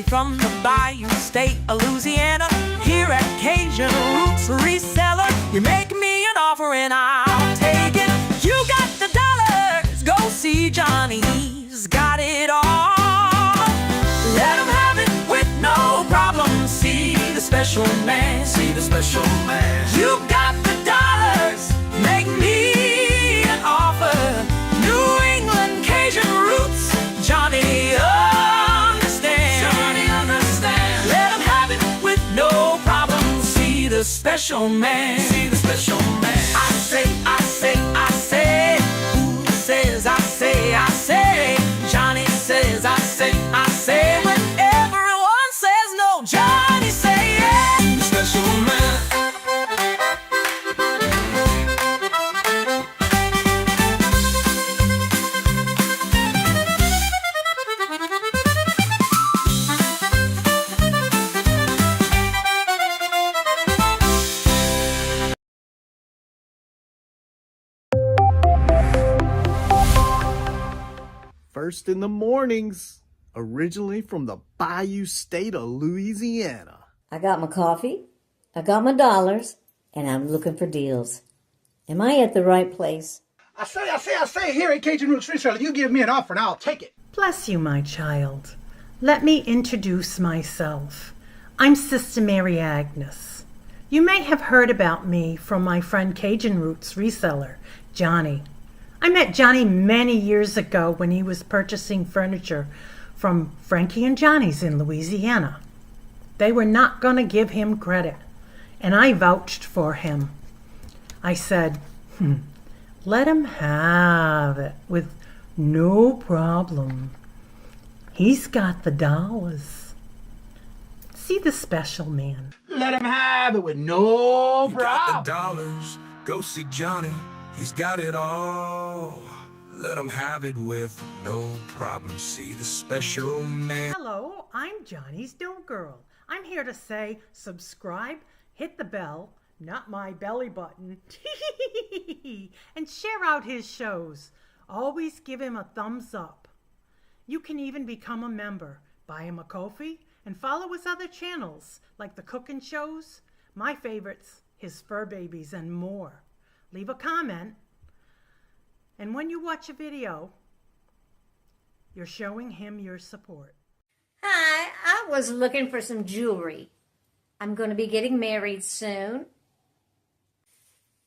from the Bayou State of Louisiana. Here at Cajun Roots Reseller, you make me an offer and I'll take it. You got the dollars, go see Johnny, he's got it all. Let him have it with no problem. See the special man, see the special man. You got the dollars, make me an offer. New England Cajun Roots, Johnny understand. Johnny understand. Let him have it with no problem. See the special man, see the special man. I say, I say, I say. Who says I say, I say? Johnny says I say, I say. When everyone says no, Johnny say yeah. See the special man. First in the mornings, originally from the Bayou State of Louisiana. I got my coffee, I got my dollars, and I'm looking for deals. Am I at the right place? I say, here at Cajun Roots Reseller, you give me an offer and I'll take it. Bless you, my child. Let me introduce myself. I'm Sister Mary Agnes. You may have heard about me from my friend Cajun Roots Reseller, Johnny. I met Johnny many years ago when he was purchasing furniture from Frankie and Johnny's in Louisiana. They were not going to give him credit, and I vouched for him. I said, let him have it with no problem. He's got the dollars. See the special man. Let him have it with no You problem. got the dollars, go see Johnny, he's got it all. Let him have it with no problem. See the special man. Hello, I'm Johnny's Dough Girl. I'm here to say subscribe, hit the bell, not my belly button, and share out his shows. Always give him a thumbs up. You can even become a member. Buy him a coffee and follow his other channels like the cooking shows, my favorites, his fur babies, and more. Leave a comment. And when you watch a video, you're showing him your support. Hi, I was looking for some jewelry. I'm going to be getting married soon.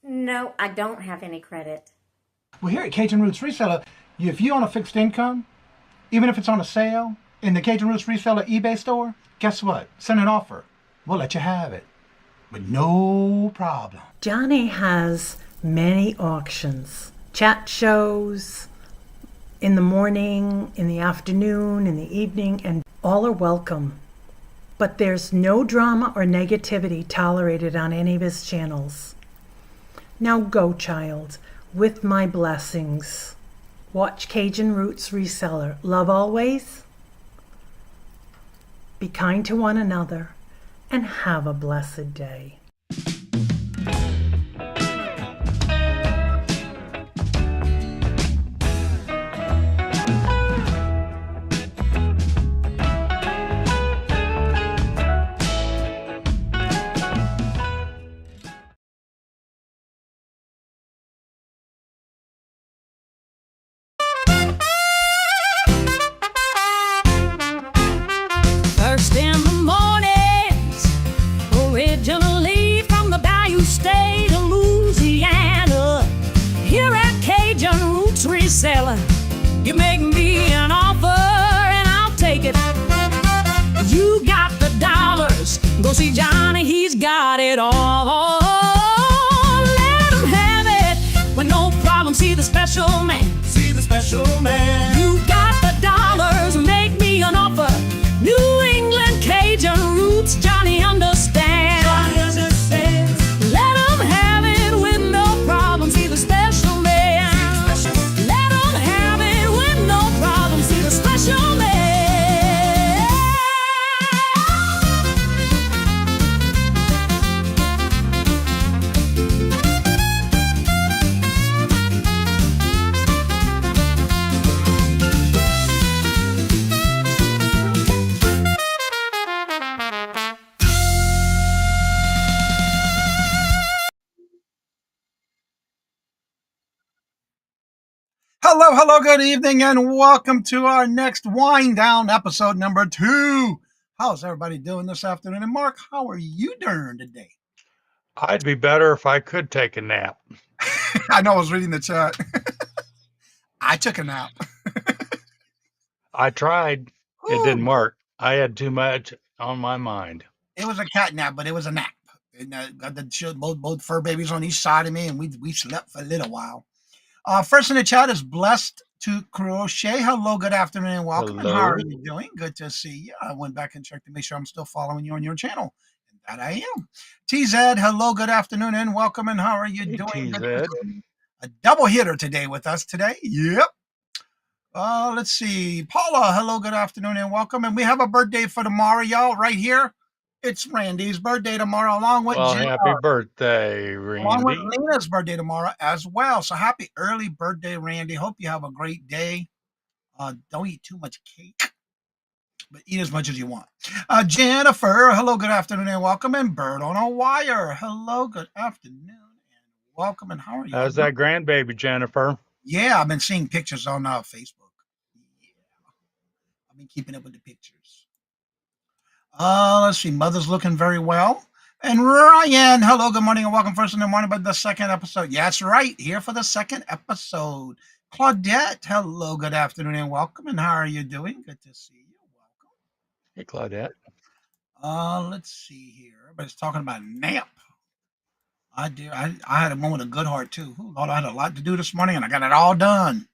No, I don't have any credit. Well, here at Cajun Roots Reseller, if you own a fixed income, even if it's on a sale, in the Cajun Roots Reseller eBay store, guess what? Send an offer. We'll let you have it with no problem. Johnny has many auctions, chat shows, in the morning, in the afternoon, in the evening, and all are welcome. But there's no drama or negativity tolerated on any of his channels. Now go, child, with my blessings. Watch Cajun Roots Reseller. Love always. Be kind to one another, and have a blessed day. First in the mornings, originally from the Bayou State of Louisiana. Here at Cajun Roots Reseller, you make me an offer and I'll take it. You got the dollars, go see Johnny, he's got it all. Let him have it with no problem. See the special man, see the special man. You got the dollars, make me an offer. New England Cajun Roots, Johnny understands. Johnny understands. Let him have it with no problem. See the special man. Let him have it with no problem. See the special man. Hello, good evening, and welcome to our next Wind Down episode number 2. How's everybody doing this afternoon? And Mark, how are you doing today? I'd be better if I could take a nap. I know I was reading the chat. I took a nap. I tried. It didn't work. I had too much on my mind. It was a cat nap, but it was a nap. And got both fur babies on each side of me, and we slept for a little while. First in the chat is Blessed to Crochet. Hello, good afternoon, and welcome. And how Hello. are you doing? Good to see you. I went back and checked to make sure I'm still following you on your channel. And that I am. TZ, hello, good afternoon, and welcome. And how are you Hey, doing? Good TZ. to see a double hitter today with us today. Yep. Let's see. Paula, hello, good afternoon, and welcome. And we have a birthday for tomorrow, y'all, right here. It's Randy's birthday tomorrow, along with Well, Jen. happy birthday, Along with Randy. Lena's birthday tomorrow as well. So happy early birthday, Randy. Hope you have a great day. Don't eat too much cake, but eat as much as you want. Jennifer, hello, good afternoon, and welcome. And Bird on a Wire, hello, good afternoon, and welcome. And how are you? How's that grandbaby, Jennifer? Yeah, I've been seeing pictures on Facebook. Yeah, I've been keeping up with the pictures. Let's see. Mother's looking very well. And Ryan, hello, good morning, and welcome first in the morning, but the second episode. Yeah, that's right. Here for the second episode. Claudette, hello, good afternoon, and welcome. And how are you doing? Good to see you. Welcome. Hey, Claudette. Let's see here. But it's talking about nap. I did. I had a moment of good heart too. Ooh, Lord, I had a lot to do this morning, and I got it all done.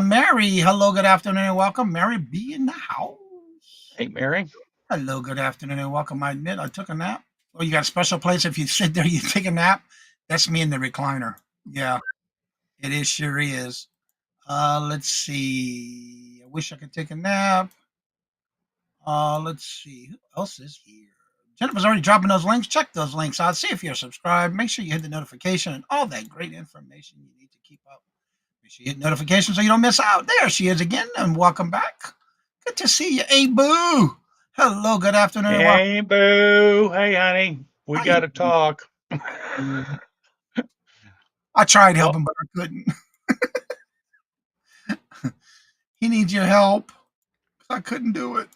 Mary, hello, good afternoon, and welcome. Mary B in the house. Hey, Mary. Hello, good afternoon, and welcome. I admit I took a nap. Oh, you got a special place if you sit there, you take a nap. That's me in the recliner. Yeah, it is. Sure is. Let's see. I wish I could take a nap. Let's see. Who else is here? Jennifer's already dropping those links. Check those links out. See if you're subscribed. Make sure you hit the notification and all that great information you need to keep up. Make sure you hit notifications so you don't miss out. There she is again, and welcome back. Good to see you, Hey Boo. Hello, good afternoon. and welcome. Hey, boo. Hey, honey. We How got you to doing? talk. I tried Well, helping, but I couldn't. He needs your help. I couldn't do it.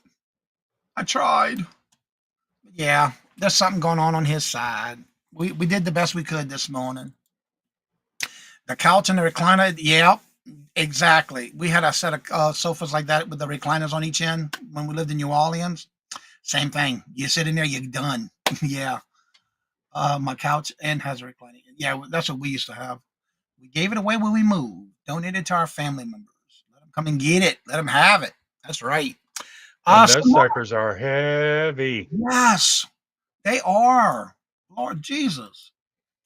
I tried. Yeah, there's something going on his side. We did the best we could this morning. The couch and the recliner, yeah, exactly. We had a set of sofas like that with the recliners on each end when we lived in New Orleans. Same thing. You sit in there, you're done. Yeah. My couch and has a recliner. Yeah, that's what we used to have. We gave it away when we moved. Donated to our family members. Let them come and get it. Let them have it. That's right. and So those suckers are heavy. yes, they are. Lord Jesus.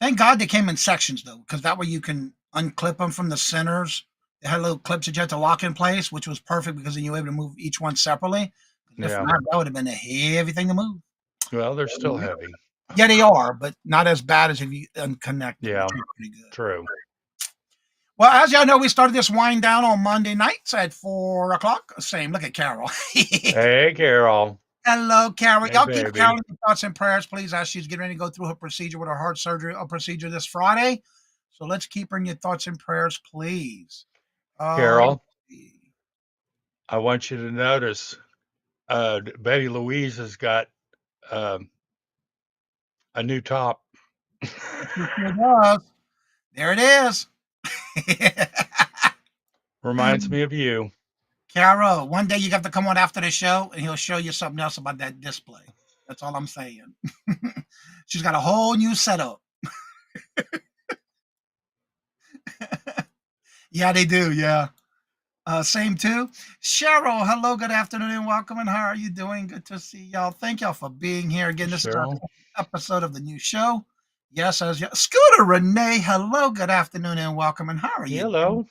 Thank God they came in sections though, because that way you can unclip them from the centers. They had little clips that you had to lock in place, which was perfect because then you were able to move each one separately. If Yeah. not, that would have been a heavy thing to move. Well, they're still heavy. Yeah, they are, but not as bad as if you unconnect them. Yeah. Which is pretty good. True. Well, as y'all know, we started this wind down on Monday nights at 4 o'clock. Same. Look at Carol. Hey, Carol. Hello, Carol. Hey, Y'all keep baby. Carol in your thoughts and prayers, please, as she's getting ready to go through her procedure with her heart surgery procedure this Friday. So let's keep her in your thoughts and prayers, please. Carol, I want you to notice Betty Louise has got a new top. She sure does. There it is. Reminds me of you. Carol, one day you got to come on after the show and he'll show you something else about that display. That's all I'm saying. She's got a whole new setup. Yeah, they do. Yeah. Same too. Cheryl, hello, good afternoon, and welcome. And how are you doing? Good to see y'all. Thank y'all for being here again. This is our Cheryl. episode of the new show. Yes, as you, Scooter Renee, hello, good afternoon, and welcome. And how are you? Hello.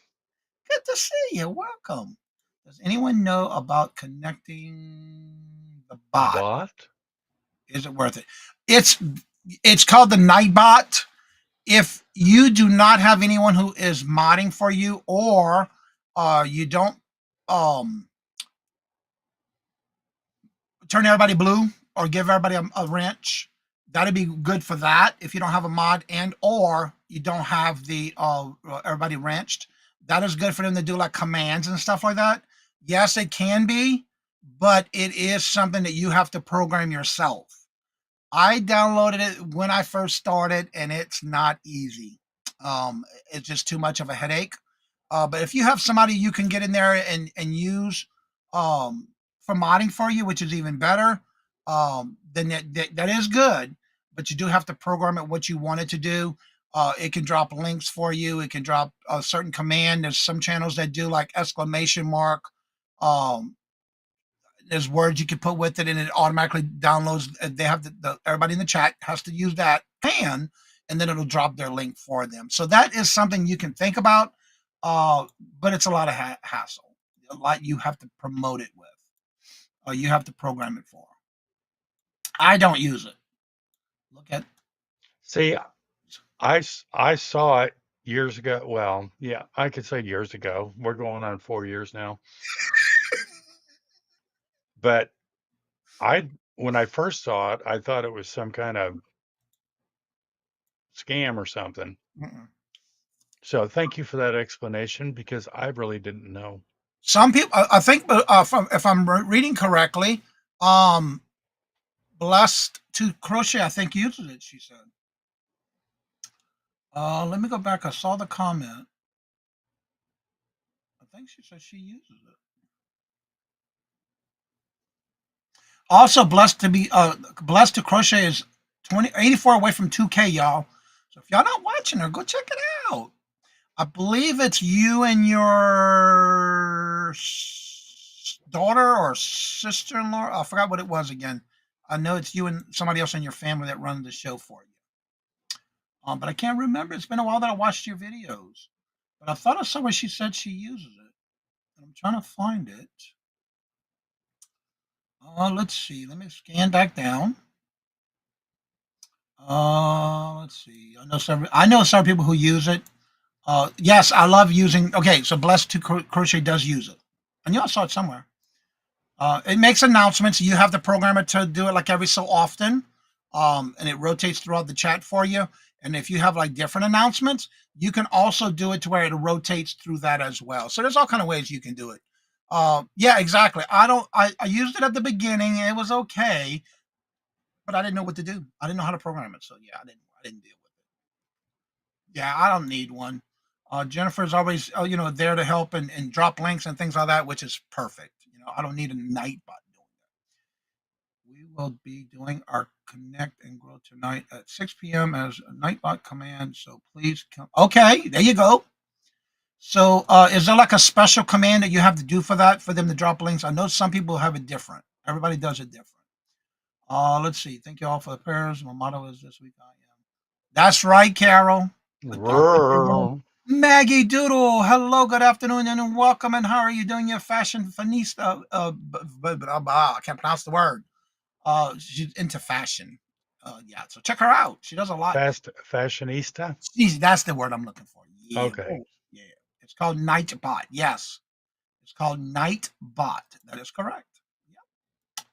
Good to see you. Welcome. Does anyone know about connecting the bot? What? Is it worth it? It's called the Nightbot. If you do not have anyone who is modding for you, or you don't turn everybody blue or give everybody a wrench, that'd be good for that. If you don't have a mod and or you don't have the everybody wrenched, that is good for them to do like commands and stuff like that. Yes, it can be, but it is something that you have to program yourself. I downloaded it when I first started, and it's not easy. It's just too much of a headache. But if you have somebody you can get in there and use um, for modding for you, which is even better, then that is good. But you do have to program it what you want it to do. It can drop links for you. It can drop a certain command. There's some channels that do like exclamation mark. Um, there's words you can put with it, and it automatically downloads. They have everybody in the chat has to use that can, and then it'll drop their link for them. So that is something you can think about, uh, but it's a lot of hassle. A lot you have to promote it with. You have to program it for. I don't use it. Look at See, I saw it years ago. Well, yeah, I could say years ago. We're going on 4 years now. But I, when I first saw it, I thought it was some kind of scam or something. mm-mm. So thank you for that explanation because I really didn't know. Some people. I think, if I'm reading correctly, um, blessed to crochet. I think uses it. She said. Let me go back. I saw the comment. I think she said she uses it. Also, blessed to crochet is 84 away from 2K, y'all. So if y'all not watching her, go check it out. I believe it's you and your daughter or sister-in-law. I forgot what it was again. I know it's you and somebody else in your family that run the show for you. But I can't remember. It's been a while that I watched your videos. But I thought I saw where she said she uses it. I'm trying to find it. Let's see. Let me scan back down. Let's see. I know some people who use it. Yes, I love using. Okay, so Blessed to Crochet does use it. I knew I saw it somewhere. It makes announcements. You have to program it to do it like every so often, and it rotates throughout the chat for you. And if you have like different announcements, you can also do it to where it rotates through that as well. So there's all kind of ways you can do it. Yeah, exactly. I used it at the beginning and it was okay, but I didn't know what to do. I didn't know how to program it. So yeah, I didn't deal with it. Yeah, I don't need one. Jennifer's always, there to help and drop links and things like that, which is perfect. I don't need a Nightbot doing that. We will be doing our connect and grow tonight at 6 p.m. as a Nightbot command. So please come. Okay, there you go. So is there like a special command that you have to do for that, for them to drop links? I know some people have it different. Everybody does it different. Let's see. Thank you all for the prayers. My motto is this week I am. That's right, Carol. Maggie Doodle, hello, good afternoon, and welcome. And how are you doing? Your fashion fanista? I can't pronounce the word. She's into fashion. Yeah, so check her out. She does a lot. Fashionista? That's the word I'm looking for. Yeah. Okay. Oh, yeah. It's called Nightbot. Yes. It's called Nightbot. That is correct. Yeah.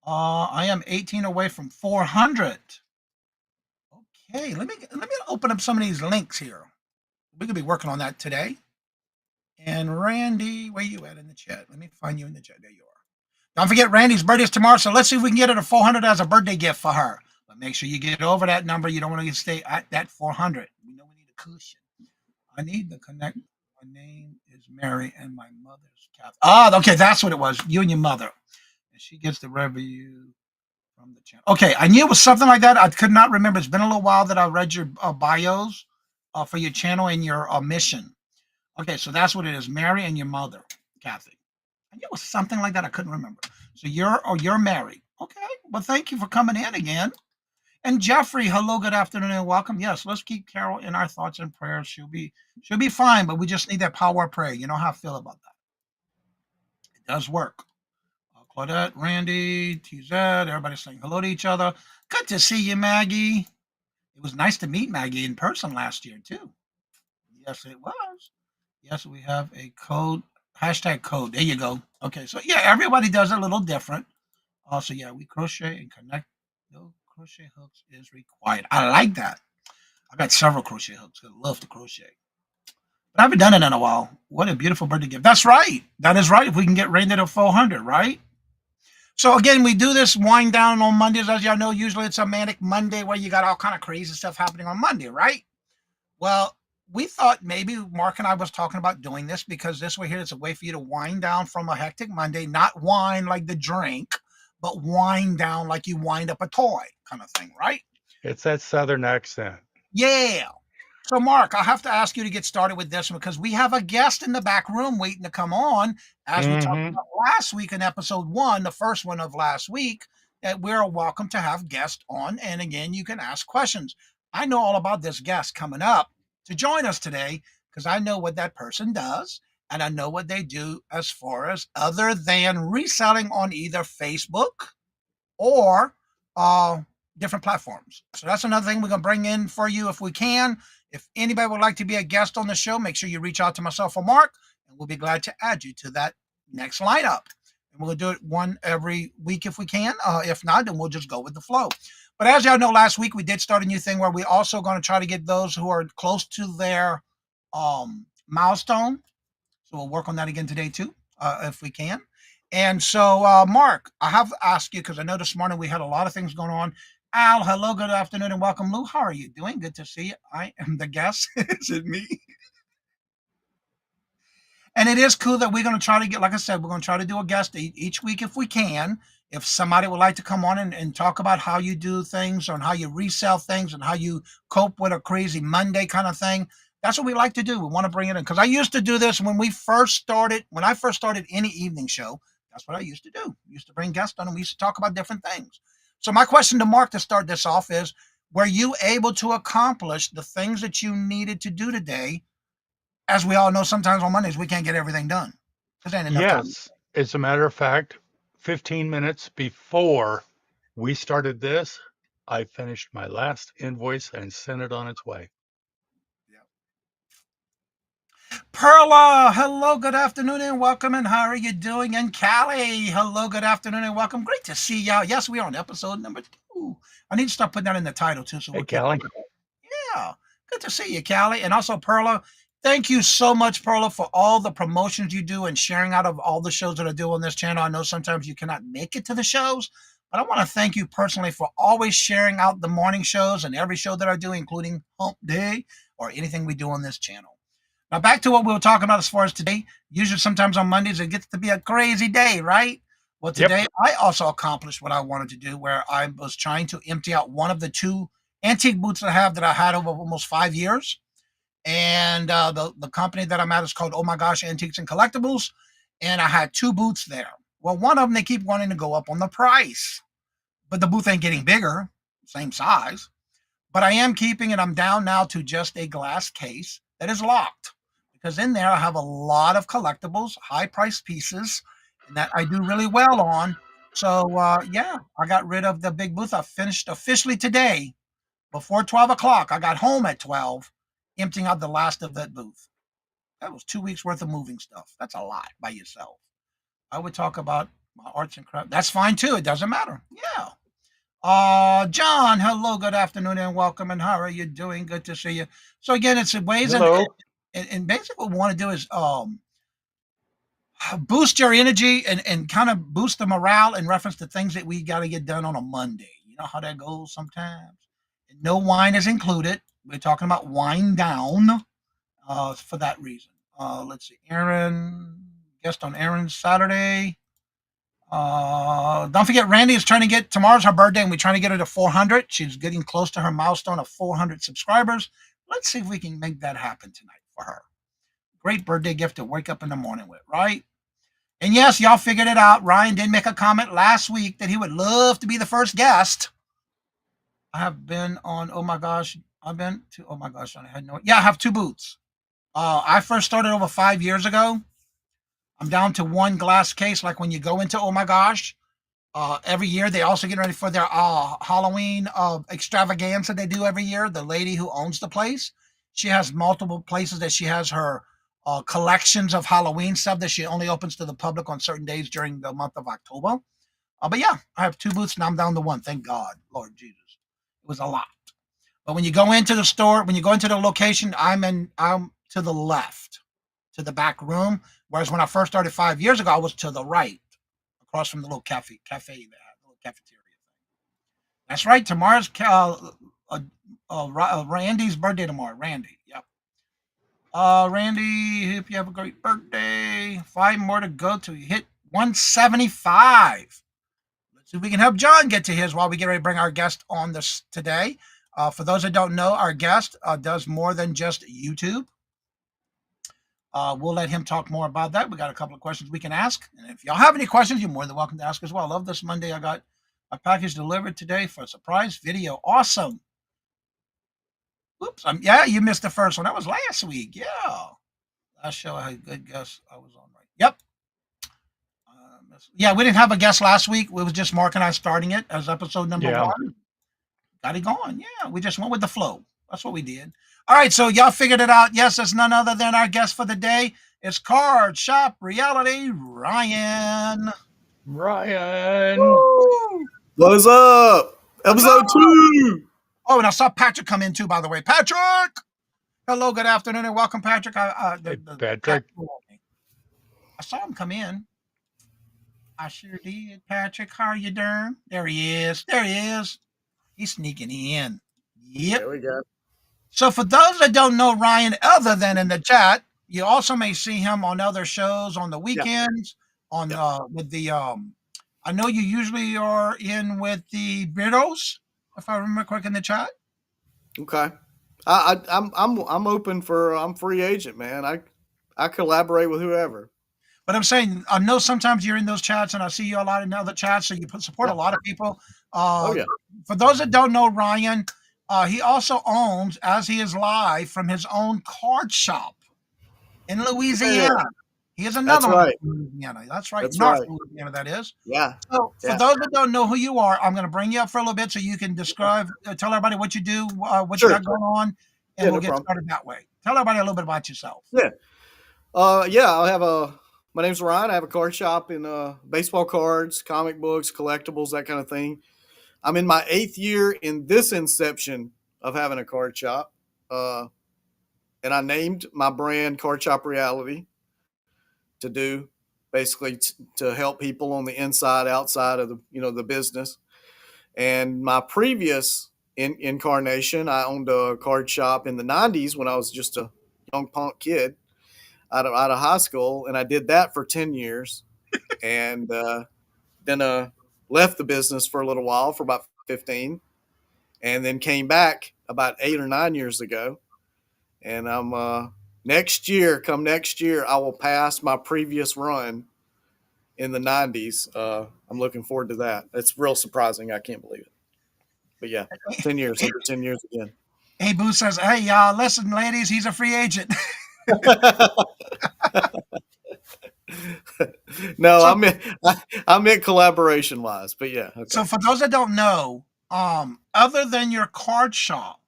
I am 18 away from 400. Okay, let me open up some of these links here. We could be working on that today. And Randy, where you at in the chat? Let me find you in the chat. There you are. Don't forget Randy's birthday is tomorrow, so let's see if we can get her to 400 as a birthday gift for her. But make sure you get over that number. You don't want to stay at that 400. We know we need a cushion. I need to connect. My name is Mary and my mother's Kathy. Ah, okay, that's what it was. You and your mother. And she gets the revenue from the channel. Okay, I knew it was something like that. I could not remember. It's been a little while that I read your bios for your channel and your mission. Okay, so that's what it is. Mary and your mother, Kathy. I knew it was something like that. I couldn't remember. So you're married. Okay. Well, thank you for coming in again. And Jeffrey, hello, good afternoon, and welcome. Yes, let's keep Carol in our thoughts and prayers. She'll be fine, but we just need that power of prayer. You know how I feel about that. It does work. Claudette, Randy, TZ, everybody saying hello to each other. Good to see you, Maggie. It was nice to meet Maggie in person last year, too. Yes, it was. Yes, we have a code, hashtag code. There you go. Okay, so yeah, everybody does it a little different. Also, yeah, we crochet and connect. No crochet hooks is required. I like that. I got several crochet hooks. I love to crochet. But I haven't done it in a while. What a beautiful birthday gift. That's right. That is right. If we can get rated to 400, right? So again, we do this wind down on Mondays. As y'all know, usually it's a Manic Monday where you got all kind of crazy stuff happening on Monday, right? Well, we thought maybe Mark and I was talking about doing this because this way here is a way for you to wind down from a hectic Monday, not wine like the drink, but wind down like you wind up a toy kind of thing, right? It's that Southern accent. Yeah. So, Mark, I have to ask you to get started with this one because we have a guest in the back room waiting to come on. As we talked Mm-hmm. about last week in episode 1, the first one of last week, that we're welcome to have guests on. And again, you can ask questions. I know all about this guest coming up to join us today because I know what that person does and I know what they do as far as other than reselling on either Facebook or uh, different platforms. So that's another thing we're going to bring in for you if we can. If anybody would like to be a guest on the show, make sure you reach out to myself or Mark, and we'll be glad to add you to that next lineup. And we'll do it one every week if we can. If not, then we'll just go with the flow. But as y'all know, last week we did start a new thing where we also going to try to get those who are close to their milestone. So we'll work on that again today too, if we can. And so, Mark, I have to ask you because I know this morning we had a lot of things going on. Al, hello, good afternoon, and welcome. Lou, how are you doing? Good to see you. I am the guest. Is it me? And it is cool that we're going to try to get, like I said, we're going to try to do a guest each week if we can. If somebody would like to come on and talk about how you do things or how you resell things and how you cope with a crazy Monday kind of thing, that's what we like to do. We want to bring it in because I used to do this when I first started any evening show. That's what I used to do. I used to bring guests on and we used to talk about different things. So my question to Mark to start this off is, were you able to accomplish the things that you needed to do today? As we all know, sometimes on Mondays we can't get everything done because there ain't enough time. Yes. As a matter of fact, 15 minutes before we started this, I finished my last invoice and sent it on its way. Perla, hello, good afternoon and welcome. And how are you doing? And Callie, hello, good afternoon and welcome. Great to see y'all. Yes, we are on episode number 2. I need to start putting that in the title too. So Hey, we'll keep. Callie. Yeah, good to see you, Callie. And also, Perla, thank you so much, Perla, for all the promotions you do and sharing out of all the shows that I do on this channel. I know sometimes you cannot make it to the shows, but I want to thank you personally for always sharing out the morning shows and every show that I do, including Hump Day or anything we do on this channel. Now, back to what we were talking about as far as today. Usually, sometimes on Mondays, it gets to be a crazy day, right? Well, Yep. today I also accomplished what I wanted to do, where I was trying to empty out one of the 2 antique booths that I had over almost 5 years. And the company that I'm at is called Oh My Gosh Antiques and Collectibles. And I had 2 booths there. Well, one of them, they keep wanting to go up on the price, but the booth ain't getting bigger, same size. But I am keeping it. I'm down now to just a glass case that is locked because in there I have a lot of collectibles, high priced pieces, and that I do really well on. So, yeah, I got rid of the big booth. I finished officially today before 12 o'clock. I got home at 12, emptying out the last of that booth. That was 2 weeks worth of moving stuff. That's a lot by yourself. I would talk about my arts and crafts. That's fine too. It doesn't matter. Yeah. John, hello, good afternoon, and welcome. And how are you doing? Good to see you. So again, it's ways Hello. and basically what we want to do is boost your energy and kind of boost the morale in reference to things that we got to get done on a Monday. You know how that goes sometimes. And no wine is included. We're talking about wind down for that reason. Let's see, Aaron, guest on Aaron's Saturday. Don't forget, Randy is trying to get tomorrow's her birthday, and we're trying to get her to 400. She's getting close to her milestone of 400 subscribers. Let's see if we can make that happen tonight for her. Great birthday gift to wake up in the morning with, right? And yes, y'all figured it out. Ryan did make a comment last week that he would love to be the first guest. I have been on, oh my gosh, I've been to, oh my gosh, I had no, yeah, I have 2 boots. I first started over 5 years ago. I'm down to 1 glass case. Like when you go into, oh my gosh, every year they also get ready for their Halloween extravaganza they do every year. The lady who owns the place, she has multiple places that she has her collections of Halloween stuff that she only opens to the public on certain days during the month of October. But yeah, I have 2 booths and I'm down to 1. Thank God, Lord Jesus. It was a lot. But when you go into the store, when you go into the location, I'm to the left, to the back room. Whereas when I first started 5 years ago, I was to the right, across from the little cafe they had, the little cafeteria. That's right. Tomorrow's Randy's birthday tomorrow. Randy. Yep. Randy, hope you have a great birthday. 5 more to go till you hit 175. Let's see if we can help John get to his while we get ready to bring our guest on this today. For those that don't know, our guest does more than just YouTube. We'll let him talk more about that. We got a couple of questions we can ask. And if y'all have any questions, you're more than welcome to ask as well. I love this Monday. I got a package delivered today for a surprise video. Awesome. Oops. Yeah, you missed the first one. That was last week. Yeah. Last show I had a good guess. I was on right. Yep. Yeah, we didn't have a guest last week. It was just Mark and I starting it as episode number Yeah. 1. Got it going. Yeah, we just went with the flow. That's what we did. All right, so y'all figured it out. Yes, it's none other than our guest for the day. It's Card Shop Reality, Ryan. Ryan. Woo! What's up? Episode 2. Oh, and I saw Patrick come in too, by the way. Patrick! Hello, good afternoon, and welcome, Patrick. Hey, Patrick. I saw him come in. I sure did. Patrick, how are you doing? There he is. There he is. He's sneaking in. Yep. There we go. So for those that don't know Ryan, other than in the chat, you also may see him on other shows on the weekends. With the I know you usually are in with the Beardos, if I remember correct in the chat. Okay. I'm open for I'm free agent, man. I collaborate with whoever. But I'm saying, I know sometimes you're in those chats, and I see you a lot in other chats, so you support a lot of people. Yeah. For those that don't know Ryan, he also owns, as he is live, from his own card shop in Louisiana. Yeah. He has another That's one right. in Louisiana. That's right. That's North right. Louisiana, that is. Yeah. So for Yeah. those that don't know who you are, I'm going to bring you up for a little bit so you can describe, tell everybody what you do, what Sure. you got going on, and Yeah, we'll no get problem. started that way. Tell everybody a little bit about yourself. Yeah. I have my name's Ryan. I have a card shop in baseball cards, comic books, collectibles, that kind of thing. I'm in my 8th year in this inception of having a card shop. And I named my brand Card Shop Reality to do basically to help people on the inside, outside of the business. And my previous incarnation, I owned a card shop in the 90s when I was just a young punk kid out of high school, and I did that for 10 years, and then left the business for a little while, for about 15, and then came back about 8 or 9 years ago, and I'm next year, I will pass my previous run in the 90s. I'm looking forward to that. It's real surprising. I can't believe it. But yeah, 10 years, over 10 years again. Hey, Boo says, hey, listen, ladies, he's a free agent. No, So- I meant collaboration wise, but yeah. Okay. So for those that don't know, other than your card shop,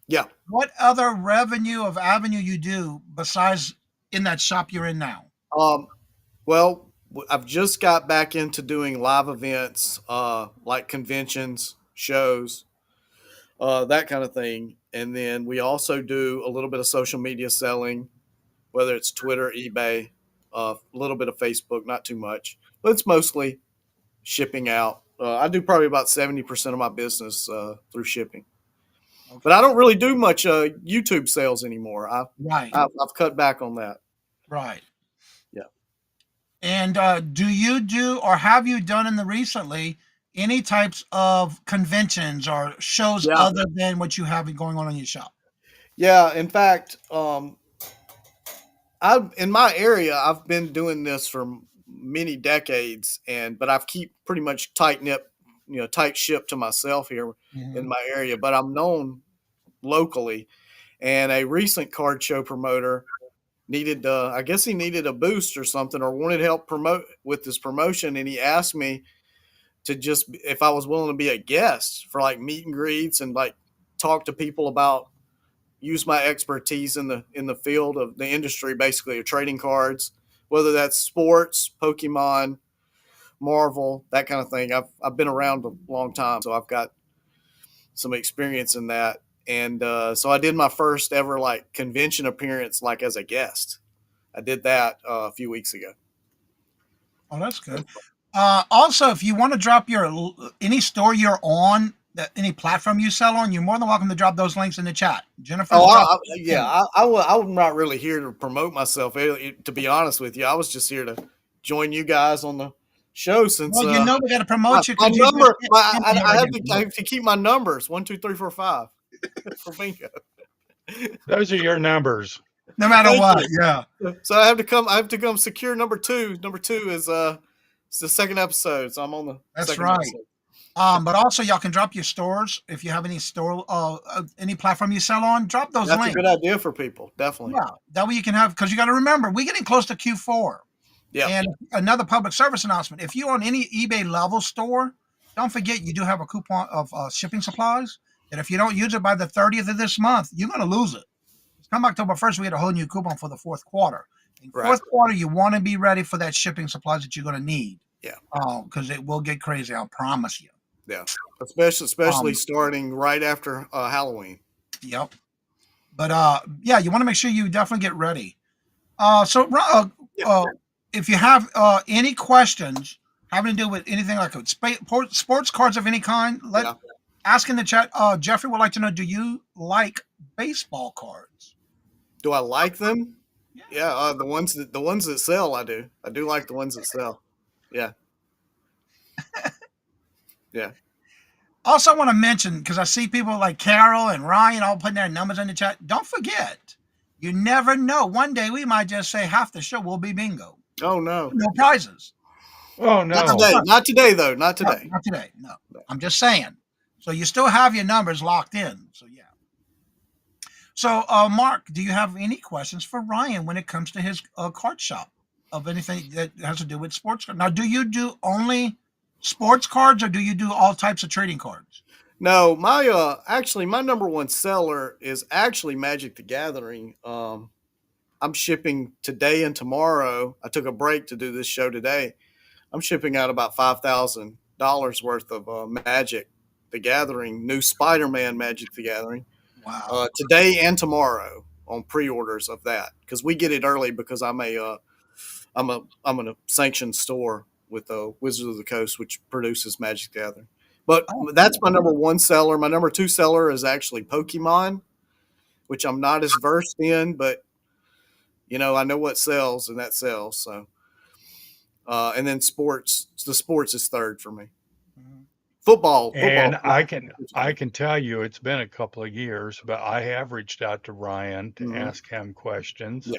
Yeah. what other revenue of avenue you do besides in that shop you're in now? Well, I've just got back into doing live events, like conventions, shows, that kind of thing. And then we also do a little bit of social media selling, whether it's Twitter, eBay, a little bit of Facebook, not too much, but it's mostly shipping out. I do probably about 70% of my business through shipping. Okay. But I don't really do much YouTube sales anymore. Right, I've cut back on that. right. Yeah. And do you do, or have you done in the recently, any types of conventions or shows Yeah. other than what you have going on in your shop? Yeah. In fact, in my area, I've been doing this for many decades, but I've keep pretty much tight ship to myself here in my area. But I'm known locally, and a recent card show promoter needed, I guess he needed a boost or something, or wanted help promote with this promotion, and he asked me to if I was willing to be a guest for like meet and greets and like talk to people about, use my expertise in the field of the industry, basically, of trading cards, whether that's sports, Pokemon, Marvel, that kind of thing. I've been around a long time, so I've got some experience in that. And so I did my first ever like convention appearance like as a guest. I did that a few weeks ago. Oh, that's good. Also, if you want to drop your any store you're on, any platform you sell on, you're more than welcome to drop those links in the chat. Jennifer's I'm not really here to promote myself. To be honest with you, I was just here to join you guys on the show. Since well, you know we got to promote you. my number, I have to keep my numbers 1, 2, 3, 4, 5 for bingo. Those are your numbers. No matter Thank what, you. yeah. So I have to come secure number 2. Number 2 is it's the second episode, so I'm on the That's second right. episode. But also y'all can drop your stores if you have any store, any platform you sell on. Drop those That's links. a good idea for people, definitely. Yeah, that way you can have, because you got to remember we're getting close to Q4. Yeah. And another public service announcement: if you're on any eBay level store, don't forget you do have a coupon of shipping supplies. And if you don't use it by the 30th of this month, you're going to lose it. Come October 1st, we get a whole new coupon for the fourth quarter. In fourth quarter, you want to be ready for that shipping supplies that you're going to need. Yeah. Because it will get crazy. I'll promise you. Yeah. Especially starting right after Halloween. Yep. But yeah, you want to make sure you definitely get ready. If you have any questions having to do with anything like sports cards of any kind, ask in the chat. Jeffrey would like to know: do you like baseball cards? Do I like them? Yeah, the ones that sell, I do. I do like the ones that sell. Yeah. Yeah. Also, I want to mention, because I see people like Carol and Ryan all putting their numbers in the chat. Don't forget, you never know. One day we might just say half the show will be bingo. Oh no. No prizes. Oh no. Not today though. Not today. No, not today. No. I'm just saying. So you still have your numbers locked in. So yeah. So Mark, do you have any questions for Ryan when it comes to his card shop of anything that has to do with sports cards? Now, do you do only sports cards, or do you do all types of trading cards? No, my number one seller is actually Magic the Gathering. I'm shipping today and tomorrow. I took a break to do this show today. I'm shipping out about $5,000 worth of Magic the Gathering, new Spider-Man Magic the Gathering. Wow. Today and tomorrow on pre-orders of that, because we get it early because I'm in a sanctioned store with Wizards of the Coast, which produces Magic the Gathering. But that's my number one seller. My number two seller is actually Pokemon, which I'm not as versed in, but I know what sells, and that sells. So, and then sports. The sports is third for me. Football. And I can tell you it's been a couple of years, but I have reached out to Ryan to ask him questions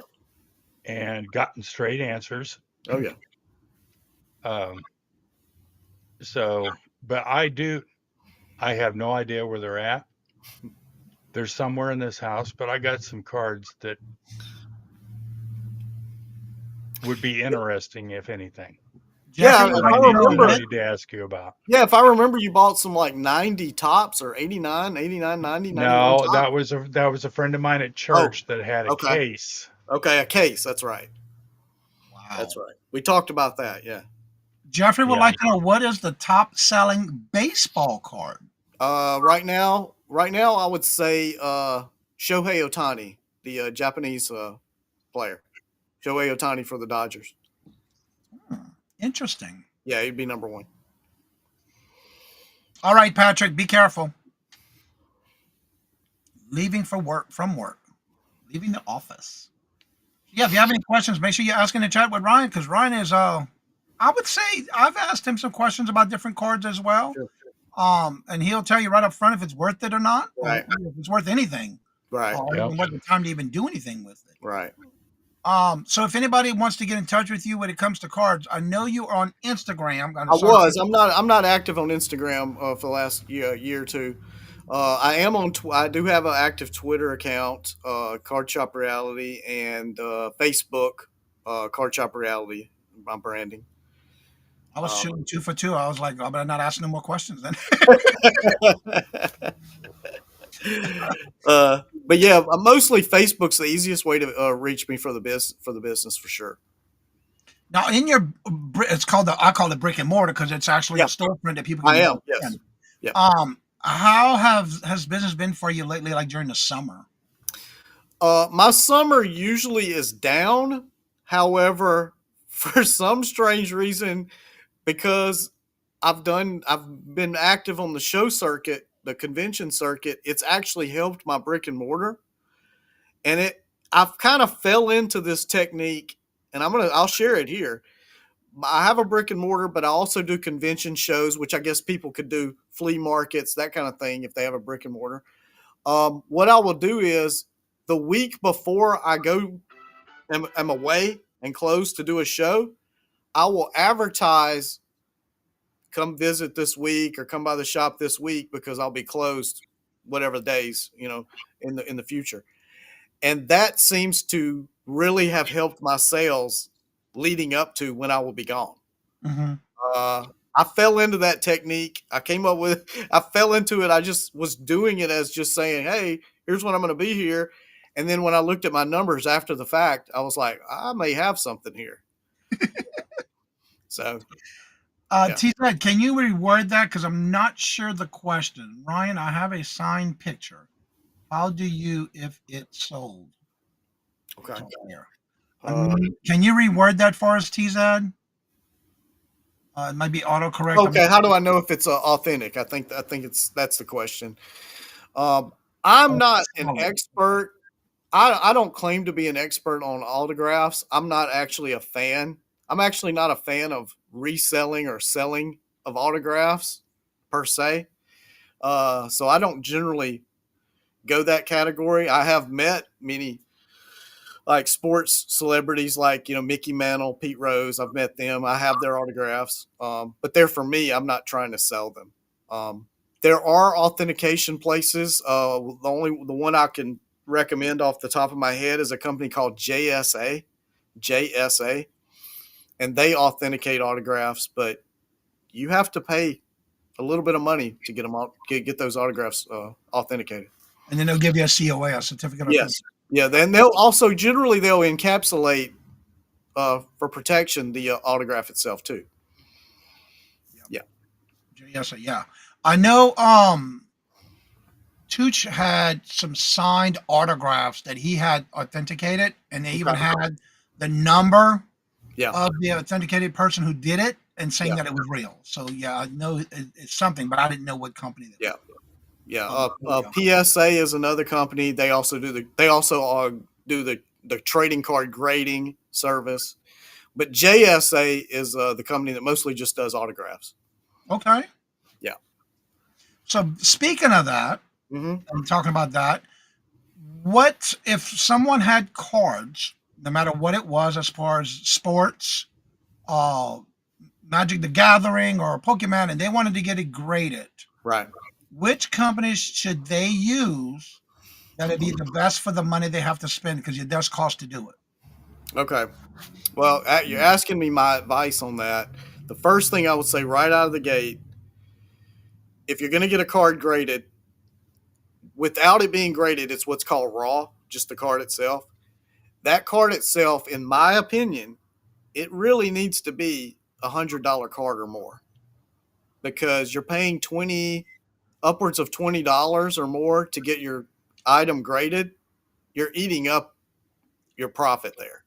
and gotten straight answers. Oh yeah. But I have no idea where they're at. They're somewhere in this house, but I got some cards that would be interesting, if anything. Yeah, I need to ask you about. Yeah, if I remember, you bought some like 90 tops or 89, 90. No, that was a friend of mine at church that had a case. Okay, a case. That's right. Wow, that's right. We talked about that. Yeah. Jeffrey would like to know, what is the top selling baseball card? Right now, I would say Shohei Ohtani, the Japanese player. Shohei Ohtani for the Dodgers. Interesting. Yeah, he'd be number one. All right, Patrick, be careful. Leaving from work, leaving the office. Yeah, if you have any questions, make sure you ask in the chat with Ryan, because Ryan is, I would say I've asked him some questions about different cards as well. Sure. And he'll tell you right up front if it's worth it or not, right. Or if it's worth anything. Right. Or even worth the time to even do anything with it. Right. So if anybody wants to get in touch with you when it comes to cards, I know you are on Instagram. I'm not active on Instagram for the last year or two. I am on. I do have an active Twitter account, Card Shop Reality, and Facebook, Card Shop Reality. I'm branding. I was shooting 2 for 2. I was like, I'm not asking no more questions then. But yeah, mostly Facebook's the easiest way to reach me for the business for sure. Now, in your, I call it brick and mortar because it's actually a storefront that people can. I am, yes. Yep. How has business been for you lately, like during the summer? My summer usually is down. However, for some strange reason, because I've been active on the show circuit, the convention circuit, it's actually helped my brick and mortar. And I've kind of fell into this technique, and I'll share it here. I have a brick and mortar, but I also do convention shows, which I guess people could do flea markets, that kind of thing, if they have a brick and mortar. What I will do is the week before I am away and close to do a show, I will advertise, come visit this week or come by the shop this week because I'll be closed whatever days, in the future. And that seems to really have helped my sales leading up to when I will be gone. Mm-hmm. I fell into that technique. I fell into it. I just was doing it as just saying, hey, here's when I'm going to be here. And then when I looked at my numbers after the fact, I was like, I may have something here. So, yeah. T-Red, can you reword that? Because I'm not sure the question. Ryan, I have a signed picture. How do you if it's sold? Okay. Can you reword that for us, TZ? It might be autocorrect. Okay. How do I know if it's authentic? I think that's the question. I'm not an expert. I don't claim to be an expert on autographs. I'm not actually a fan. I'm actually not a fan of reselling or selling of autographs per se. So I don't generally go that category. I have met many like sports celebrities like, Mickey Mantle, Pete Rose. I've met them. I have their autographs. But they're for me. I'm not trying to sell them. There are authentication places. The one I can recommend off the top of my head is a company called JSA, and they authenticate autographs, but you have to pay a little bit of money to get those autographs authenticated. And then they'll give you a COA, a certificate of Yes. Yeah. Then they'll encapsulate for protection the autograph itself too. Yeah. JSA, yeah. I know Tooch had some signed autographs that he had authenticated, and they even had the number of the authenticated person who did it and saying that it was real. So yeah, I know it's something, but I didn't know what company that was. PSA is another company. They also do the trading card grading service, but JSA is the company that mostly just does autographs. Okay. Yeah. So speaking of that, I'm talking about that. What if someone had cards, no matter what it was, as far as sports, Magic the Gathering or Pokemon, and they wanted to get it graded? Right. Which companies should they use that would be the best for the money they have to spend, because it does cost to do it? Okay. Well, you're asking me my advice on that. The first thing I would say right out of the gate, if you're going to get a card graded, without it being graded, it's what's called raw, just the card itself. That card itself, in my opinion, it really needs to be $100 card or more, because you're paying upwards of $20 or more to get your item graded. You're eating up your profit there.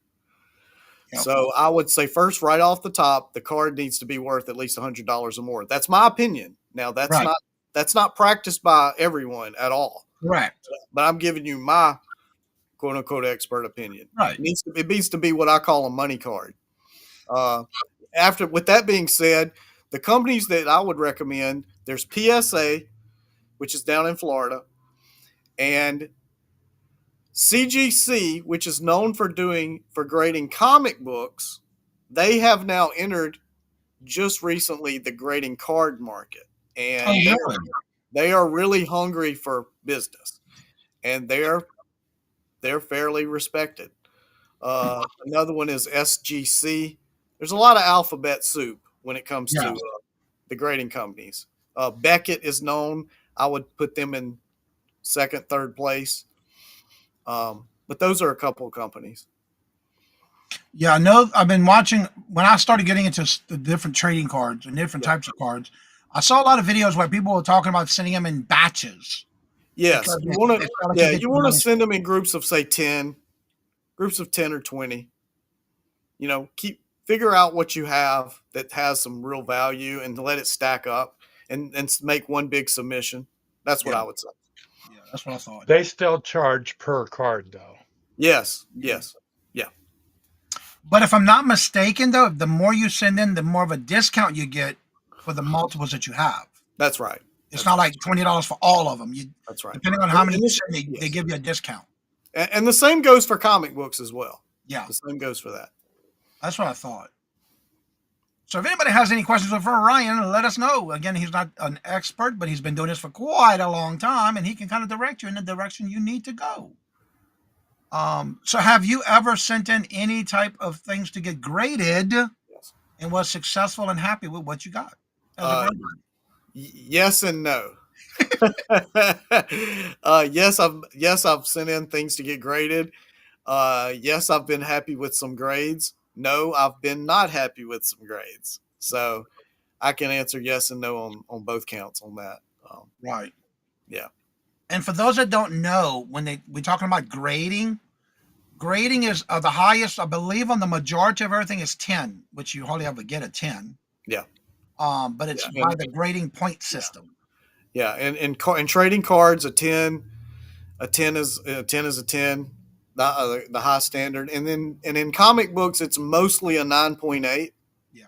Yep. So I would say first, right off the top, the card needs to be worth at least $100 or more. That's my opinion. Now that's not practiced by everyone at all. Correct. But I'm giving you my quote unquote expert opinion. Right. It needs to be what I call a money card. With that being said, the companies that I would recommend, there's PSA, which is down in Florida, and CGC, which is known for grading comic books. They have now entered just recently the grading card market, and they are really hungry for business, and they're fairly respected. Another one is SGC. There's a lot of alphabet soup when it comes to the grading companies. Beckett is known. I would put them in second, third place. But those are a couple of companies. Yeah, I know. I've been watching when I started getting into the different trading cards and different types of cards. I saw a lot of videos where people were talking about sending them in batches. Yes, Because you they- want they to. felt like Yeah, get you the want to money. send them in groups of say 10, groups of 10 or 20. Figure out what you have that has some real value and let it stack up and make one big submission. That's what Yeah. I would say. Yeah, that's what I thought. They still charge per card, though. Yes, yes, yeah, But if I'm not mistaken, though, the more you send in, the more of a discount you get for the multiples that you have. that's right. It's not like $20 for all of them. That's right. Depending on how many And you this- send, they yes. give you a discount. And the same goes for comic books as well. Yeah, The same goes for that. that's what I thought. So if anybody has any questions for Ryan, let us know. Again, he's not an expert, but he's been doing this for quite a long time, and he can kind of direct you in the direction you need to go. So have you ever sent in any type of things to get graded Yes. and was successful and happy with what you got? As a Uh, grader? Yes and no. Yes, I've sent in things to get graded. Yes, I've been happy with some grades. No, I've been not happy with some grades. So I can answer yes and no on both counts on that. Right. Yeah. And for those that don't know, when we're talking about grading is the highest, I believe, on the majority of everything is 10, which you hardly ever get a 10. Yeah. But it's Yeah, by the grading point system. Yeah, and in trading cards, a 10 is a 10, the high standard, and in comic books, it's mostly a 9.8. Yeah.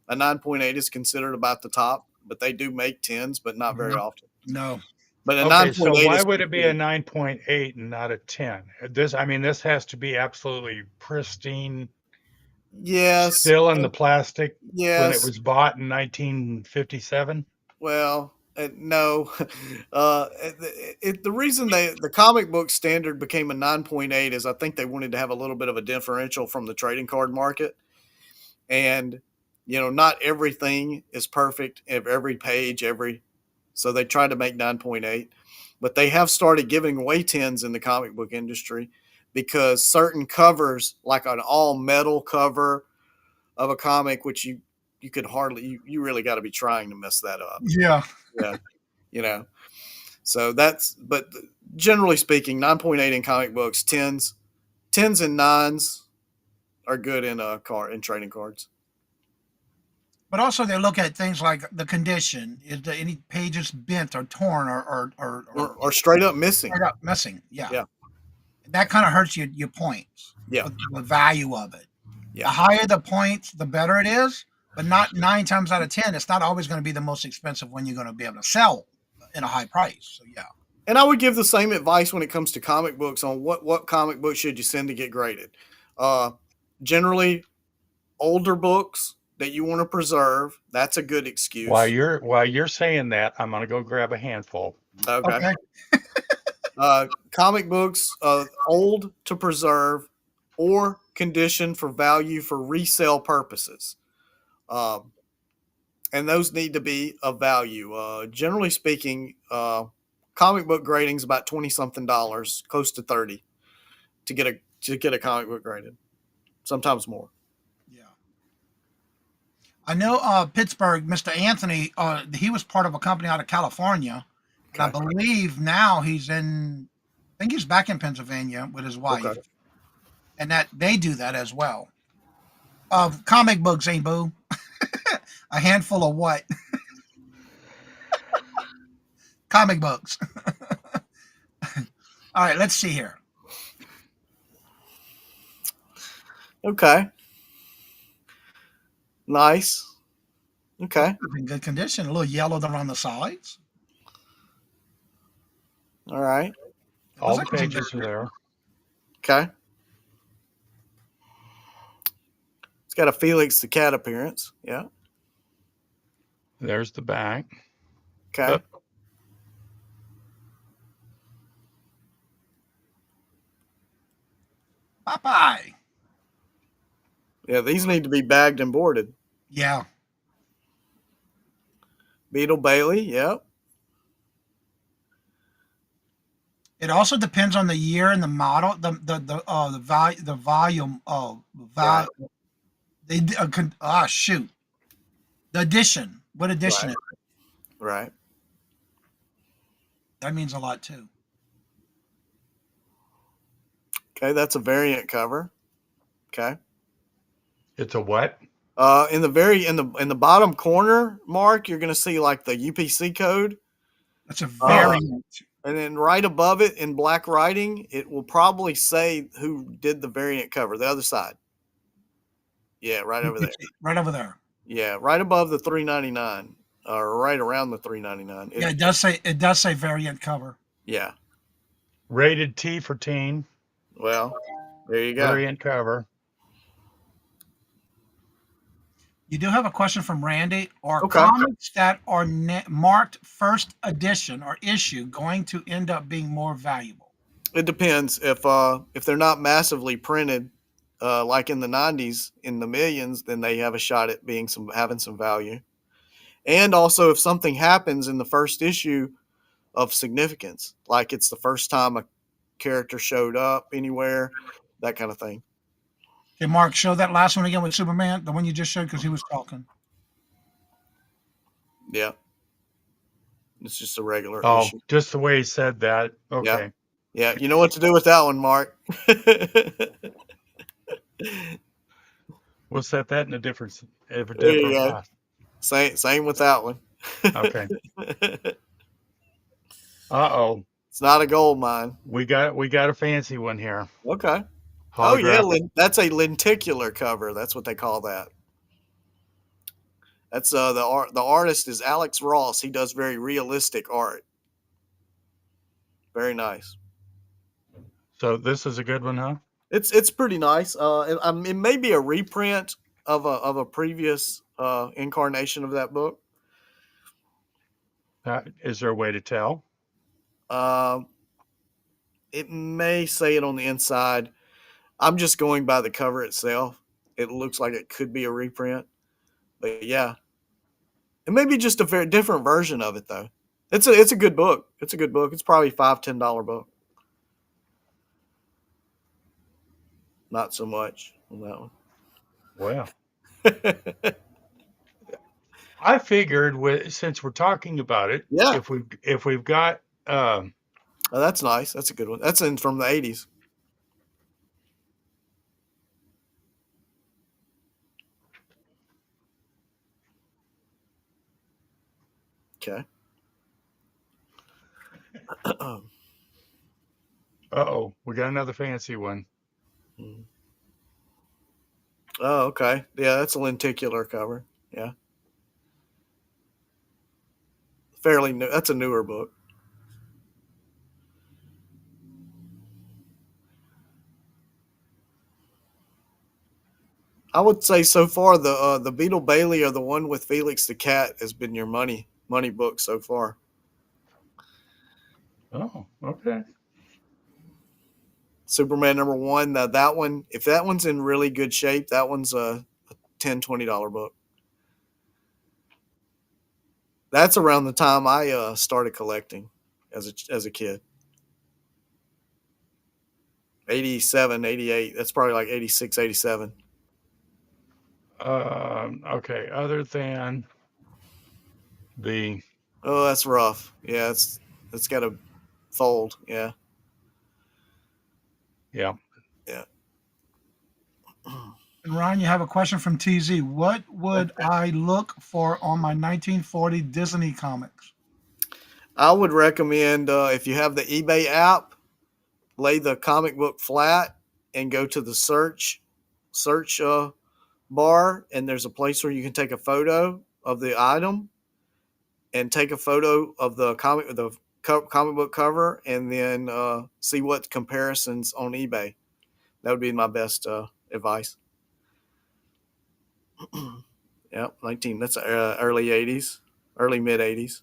A 9.8 is considered about the top, but they do make 10s, but not very often. No. But a Okay, so 9.8 why is would it be a considered- 9.8 and not a 10? This has to be absolutely pristine, Yes, still in the plastic when yes. it was bought in 1957. Well, no. The reason the comic book standard became a 9.8 is I think they wanted to have a little bit of a differential from the trading card market. And, not everything is perfect of every page, so they tried to make 9.8. But they have started giving away 10s in the comic book industry because certain covers, like an all metal cover of a comic, which you could hardly, you really got to be trying to mess that up. Yeah. Yeah. So but generally speaking, 9.8 in comic books, 10s and 9s are good in trading cards. But also they look at things like the condition. Is there any pages bent or torn Or straight up missing. straight up missing? Yeah. Yeah. That kind of hurts your points. Yeah. The value of it. Yeah. The higher the points, the better it is. But not 9 times out of 10, it's not always going to be the most expensive when you're going to be able to sell in a high price. So yeah. And I would give the same advice when it comes to comic books on what comic book should you send to get graded. Generally, older books that you want to preserve, that's a good excuse. While you're saying that, I'm gonna go grab a handful. Okay. Comic books, old to preserve or conditioned for value for resale purposes. And those need to be of value. Generally speaking, comic book grading is about $20-something, close to 30 to get a comic book graded. Sometimes more. Yeah. I know Pittsburgh, Mr. Anthony, he was part of a company out of California. And I believe now I think he's back in Pennsylvania with his wife. Okay. And that they do that as well. Comic books, ain't boo? A handful of what? Comic books. All right, let's see here. Okay. Nice. Okay. In good condition. A little yellowed around the sides. All right. All the pages are there. Okay. It's got a Felix the Cat appearance. Yeah. There's the back. Okay. Popeye. Yeah, these need to be bagged and boarded. Yeah. Beetle Bailey. Yep. It also depends on the year and the model, the volume of Yeah. shoot, the edition. What edition? Right. Is it? Right. That means a lot too. Okay, that's a variant cover. Okay. It's a what? In the bottom corner, Mark, you're going to see like the UPC code. That's a Uh, variant. and then right above it in black writing, it will probably say who did the variant cover, the other side. Yeah, right over there. Right over there. Yeah, right above the $3.99 or right around the $3.99. Yeah, it does say variant cover. Yeah. Rated T for teen. Well, there you go. Variant cover. You do have a question from Randy. Are Okay. comics that are marked first edition or issue going to end up being more valuable? It depends. If they're not massively printed, like in the 90s in the millions, then they have a shot at having some value. And also, if something happens in the first issue of significance, like it's the first time a character showed up anywhere, that kind of thing. Okay, Mark, show that last one again with Superman, the one you just showed because he was talking. Yeah. It's just a regular Oh, issue. just the way he said that. Okay. Yeah, you know what to do with that one, Mark. We'll set that in a different There you go. class. Same with that one. Okay. Uh-oh. It's not a gold mine. We got a fancy one here. Okay. Holographic. Oh yeah, that's a lenticular cover. That's what they call that. That's the artist is Alex Ross. He does very realistic art. Very nice. So this is a good one, huh? It's pretty nice. It may be a reprint of a previous incarnation of that book. Is there a way to tell? It may say it on the inside. I'm just going by the cover itself. It looks like it could be a reprint, but yeah, it may be just a very different version of it though. It's a good book. It's a good book. It's probably $5-10 book. Not so much on that one. Well, I figured since we're talking about it, Yeah. if we've got Oh, that's nice. That's a good one. That's from the 80s. Okay. we got another fancy one. Oh, okay. Yeah, that's a lenticular cover. Yeah. Fairly new. That's a newer book. I would say so far the Beetle Bailey or the one with Felix the Cat has been your money book so far. Oh, okay. Superman #1. Now that one, if that one's in really good shape, that one's a $10-20 book. That's around the time I started collecting as a kid. 87, 88. That's probably like 86, 87. Okay. Other than the Oh, that's rough. Yeah, it's got to fold. Yeah. Yeah. Yeah. And Ryan, you have a question from TZ. What would I look for on my 1940 Disney comics? I would recommend if you have the eBay app, lay the comic book flat and go to the search bar, and there's a place where you can take a photo of the item and take a photo of the comic book cover, and then see what comparisons on eBay. That would be my best advice. Yep, that's early 80s, early mid 80s.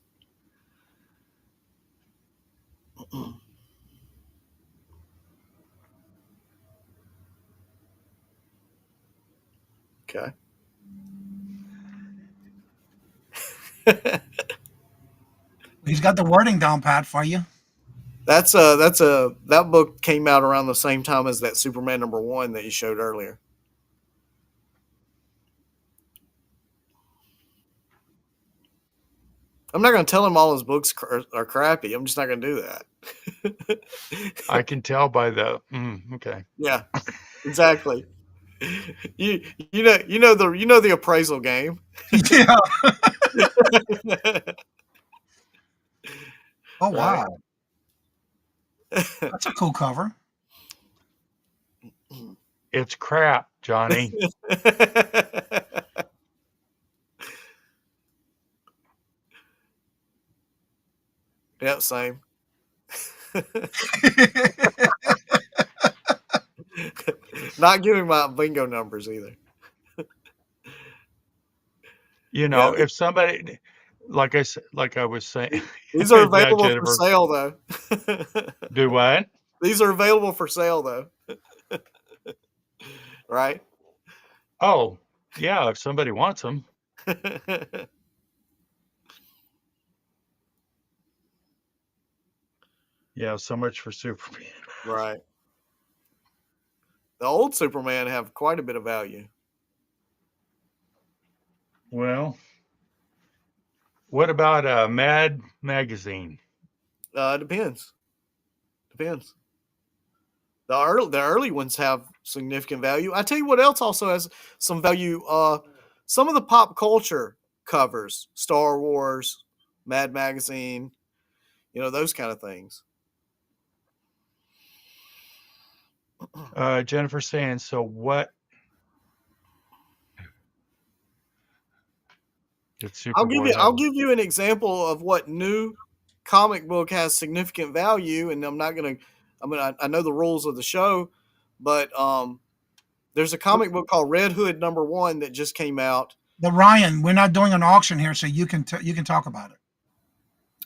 Okay. He's got the wording down pat for you. That book came out around the same time as that Superman #1 that you showed earlier. I'm not going to tell him all his books are crappy. I'm just not going to do that. I can tell by the okay. Yeah, exactly. You know the appraisal game. Yeah. Oh Right. wow, that's a cool cover. It's crap, Johnny. Yeah, same. Not giving my bingo numbers either. You Yeah, know, if somebody, like I was saying, these are now available for Jennifer, sale though. do what? These are available for sale though. Right? Oh, yeah, if somebody wants them. Yeah, so much for Superman. Right. The old Superman have quite a bit of value. Well, what about Mad Magazine? Depends. Depends. The early ones have significant value. I tell you what else also has some value. Some of the pop culture covers, Star Wars, Mad Magazine, those kind of things. Jennifer saying, so what did Superboy I'll have? give you an example of what new comic book has significant value, and I know the rules of the show, but there's a comic book called Red Hood #1 that just came out. The Ryan, we're not doing an auction here, so you can talk about it.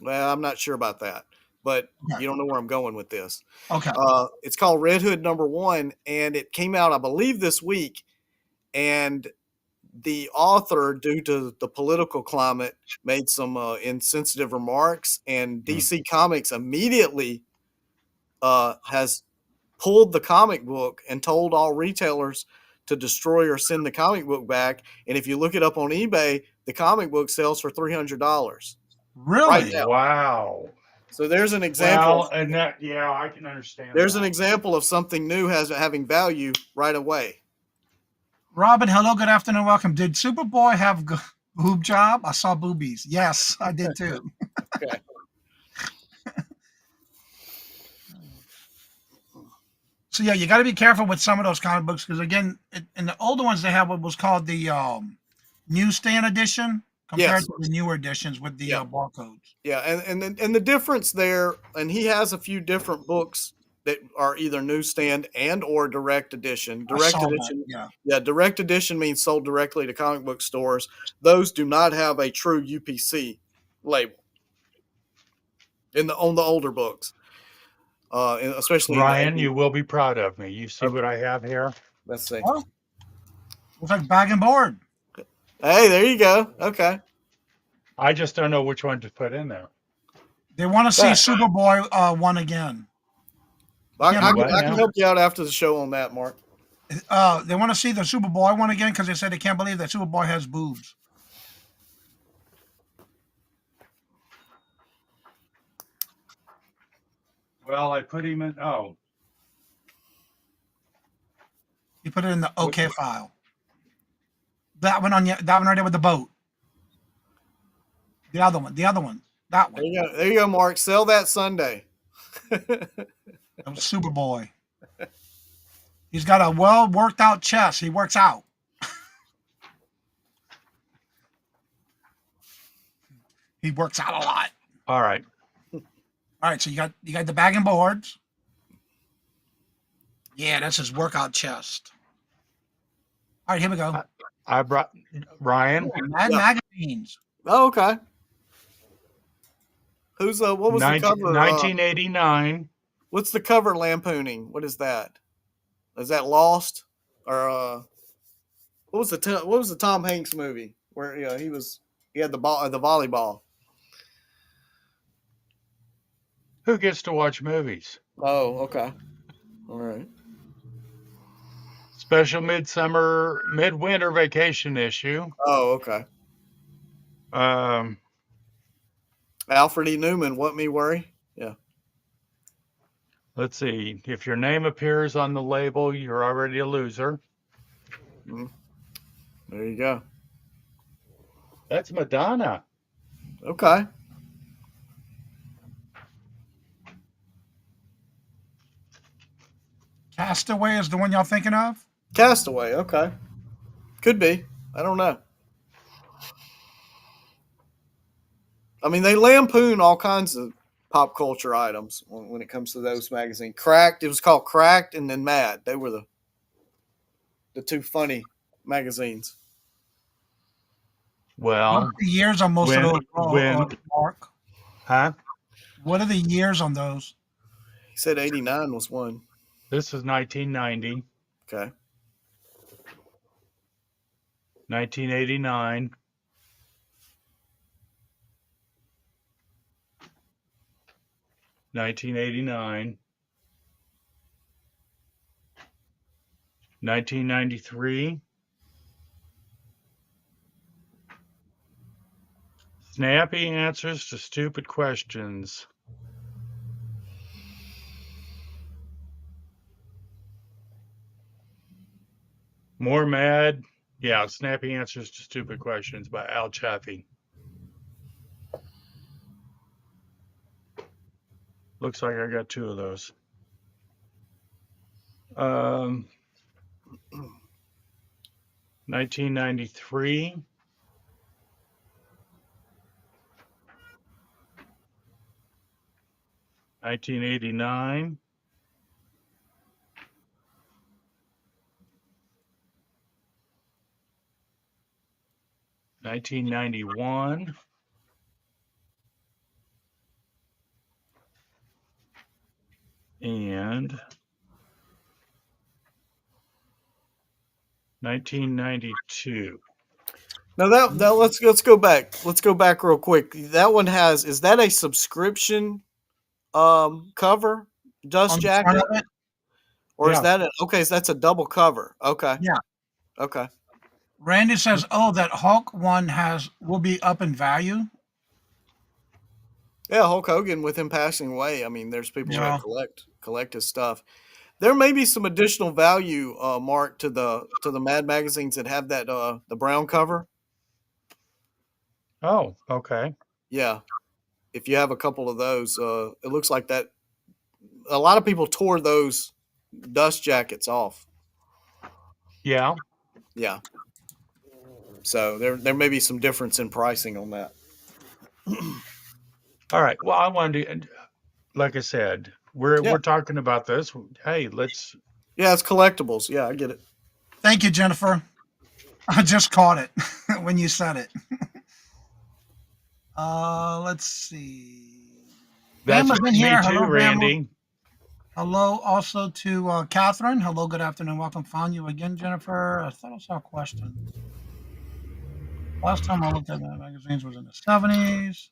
Well, I'm not sure about that, but Okay. you don't know where I'm going with this. Okay. It's called Red Hood #1, and it came out, I believe, this week. And the author, due to the political climate, made some insensitive remarks, and DC Comics immediately has pulled the comic book and told all retailers to destroy or send the comic book back. And if you look it up on eBay, the comic book sells for $300. Really? Right now. Wow. So there's an example. Well, and that, yeah, I can understand. There's that. an example of something new having value right away. Robin, hello, good afternoon, welcome. Did Superboy have boob job? I saw boobies. Yes, I did too. Okay. So yeah, you got to be careful with some of those comic books because again, in the older ones they have what was called the newsstand edition compared to the newer editions with the barcodes. Yeah, and the difference there, and he has a few different books that are either newsstand and or direct edition. Direct edition, direct edition means sold directly to comic book stores. Those do not have a true UPC label on the older books, especially Ryan. You will be proud of me. You see what I have here? Let's see. Oh, looks like bag and board. Hey, there you go. Okay. I just don't know which one to put in there. They want to see Superboy one again. I can help you out after the show on that, Mark. They want to see the Superboy one again because they said they can't believe that Superboy has boobs. Well, I put him in. Oh, you put it in the OK file. That one right there with the boat. The other one. That one. There you go, Mark. Sell that Sunday. Superboy. He's got a well worked out chest. He works out. He works out a lot. All right. All right. So you got the bag and boards. Yeah, that's his workout chest. All right, here we go. I brought Ryan. Mad magazines. Oh, okay. Who's what was the cover? 1989. What's the cover lampooning? What is that? Is that Lost or what was the Tom Hanks movie where he had the volleyball? Who gets to watch movies? Oh, okay. All right. Special midwinter vacation issue. Oh, okay. Alfred E. Newman, What Me Worry. Yeah. Let's see. If your name appears on the label, you're already a loser. There you go. That's Madonna. Okay. Castaway is the one y'all thinking of? Castaway. Okay. Could be. I don't know. I mean, they lampoon all kinds of pop culture items when it comes to those magazines. Cracked. It was called Cracked and then Mad. They were the two funny magazines. Well, What are the years on most of those, Mark? Huh? What are the years on those? He said 89 was one. This is 1990. Okay. 1989. 1989. 1993. Snappy answers to stupid questions. More mad. Yeah, snappy answers to stupid questions by Al Chaffee. Looks like I got two of those. 1993. 1989. 1991. And 1992. Now that let's go back. Let's go back real quick. That one is that a subscription cover dust On the jacket? front of it? Or is Yeah. that okay, so that's a double cover. Okay. Yeah. Okay. Randy says, "Oh, that Hulk one will be up in value." Yeah, Hulk Hogan with him passing away. I mean, there's people Yeah. that collect his stuff. There may be some additional value, Mark, to the Mad magazines that have that the brown cover. Oh, okay. Yeah, if you have a couple of those, it looks like that. A lot of people tore those dust jackets off. Yeah. Yeah. So there may be some difference in pricing on that. All right. Well, I wanted to, like I said, we're talking about this. Hey, let's. Yeah, it's collectibles. Yeah, I get it. Thank you, Jennifer. I just caught it when you said it. Let's see. That's Bama's in me here. too, Hello, Randy. Bama. Hello also to Catherine. Hello, good afternoon. Welcome. Found you again, Jennifer. I thought I saw a question. Last time I looked at the magazines was in the 70s.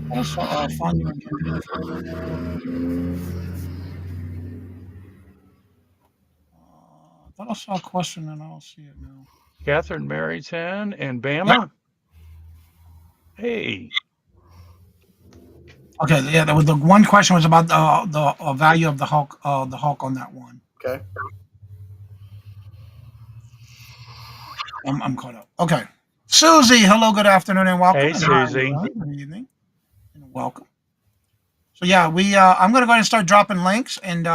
Also, found you again, Jennifer. I thought I saw a question and I don't see it now. Catherine Marrington and Bama. Yep. Hey. Okay, yeah. The one question was about the value of the Hulk on that one. Okay. I'm caught up. Okay, Susie. Hello, good afternoon, and welcome. Hey, And Susie. hi, good evening, and welcome. So yeah, I'm going to go ahead and start dropping links. And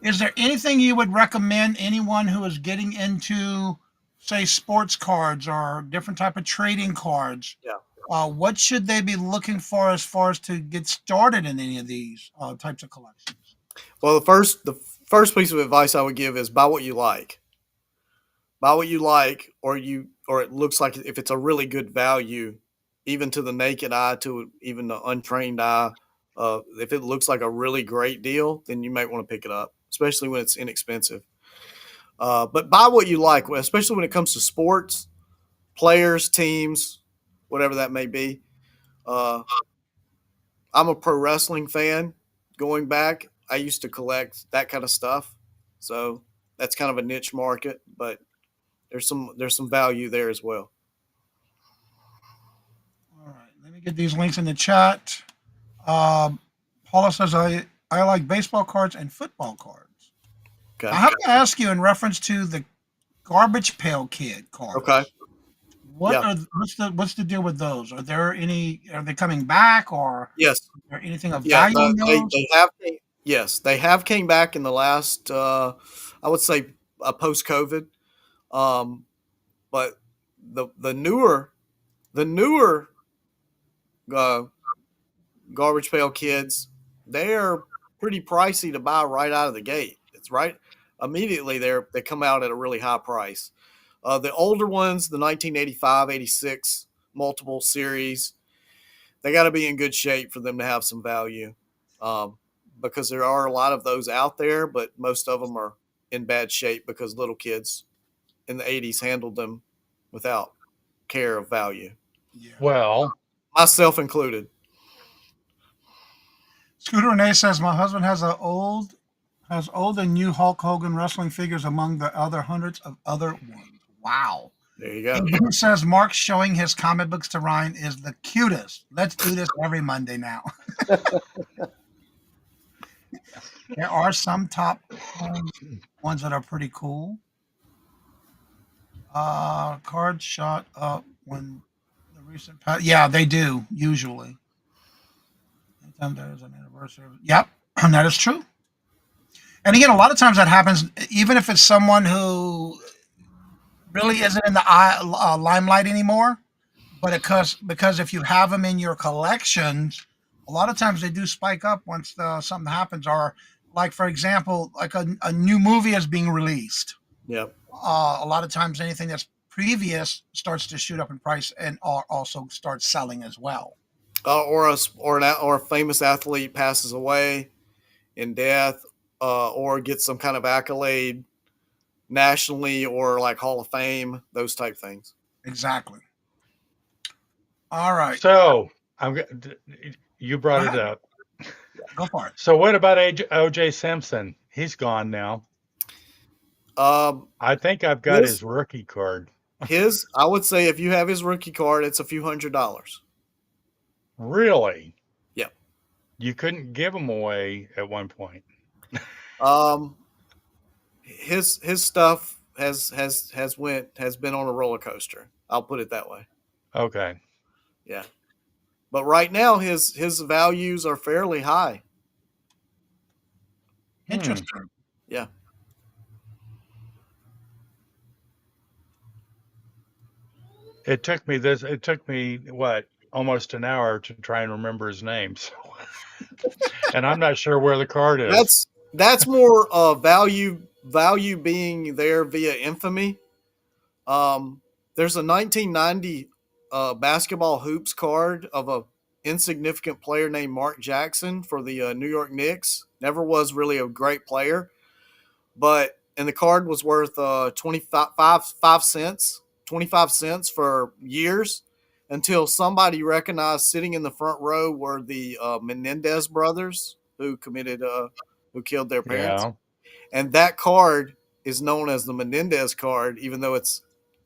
is there anything you would recommend anyone who is getting into, say, sports cards or different type of trading cards? Yeah. What should they be looking for as far as to get started in any of these types of collections? Well, the first piece of advice I would give is buy what you like. Buy what you like, or it looks like if it's a really good value, even to the naked eye, to even the untrained eye. If it looks like a really great deal, then you might want to pick it up, especially when it's inexpensive. But buy what you like, especially when it comes to sports, players, teams, whatever that may be. I'm a pro wrestling fan. Going back, I used to collect that kind of stuff, so that's kind of a niche market, but there's some value there as well. All right, let me Get these links in the chat. Paula says, I like baseball cards and football cards. Okay. I have to ask you in reference to the Garbage Pail Kid cards. Okay. What's the deal with those? Are they coming back, or Yes. is there anything of Yeah. value in those? They have. Yes, they have came back in the last. I would say post COVID. But the newer uh, Garbage Pail Kids, they're pretty pricey to buy right out of the gate. It's right immediately they come out at a really high price. The older ones, the 1985, 86 multiple series, they got to be in good shape for them to have some value, because there are a lot of those out there, but most of them are in bad shape because little kids in the 80s handled them without care of value. Yeah. Well, myself included. Scooter Renee says, my husband has old and new Hulk Hogan wrestling figures among the other hundreds of other ones. Wow. There you go. And who says Mark showing his comic books to Ryan is the cutest? Let's do this every Monday now. There are some top ones that are pretty cool. Cards shot up when the recent past. Yeah, they do usually. Anytime there's an anniversary. Yep, and that is true. And again, a lot of times that happens, even if it's someone who really isn't in the limelight anymore. But because if you have them in your collections, a lot of times they do spike up once something happens. Or like, for example, like a new movie is being released. Yep. A lot of times anything that's previous starts to shoot up in price and also starts selling as well. Or a famous athlete passes away in death, or gets some kind of accolade nationally, or like Hall of Fame, those type things. Exactly. All right. So you brought it up. Go for it. So what about O.J. Simpson? He's gone now. I think I've got his rookie card. I would say if you have his rookie card, it's a few $100s. Really? Yeah. You couldn't give them away at one point. His stuff has been on a roller coaster. I'll put it that way. Okay. Yeah. But right now his values are fairly high. Interesting. Yeah. It took me what, almost an hour to try and remember his name. So. And I'm not sure where the card is. That's more value being there via infamy. There's a 1990 basketball hoops card of a insignificant player named Mark Jackson for the New York Knicks. Never was really a great player, and the card was worth 25 cents for years, until somebody recognized sitting in the front row were the Menendez brothers who killed their parents. Yeah. And that card is known as the Menendez card, even though it's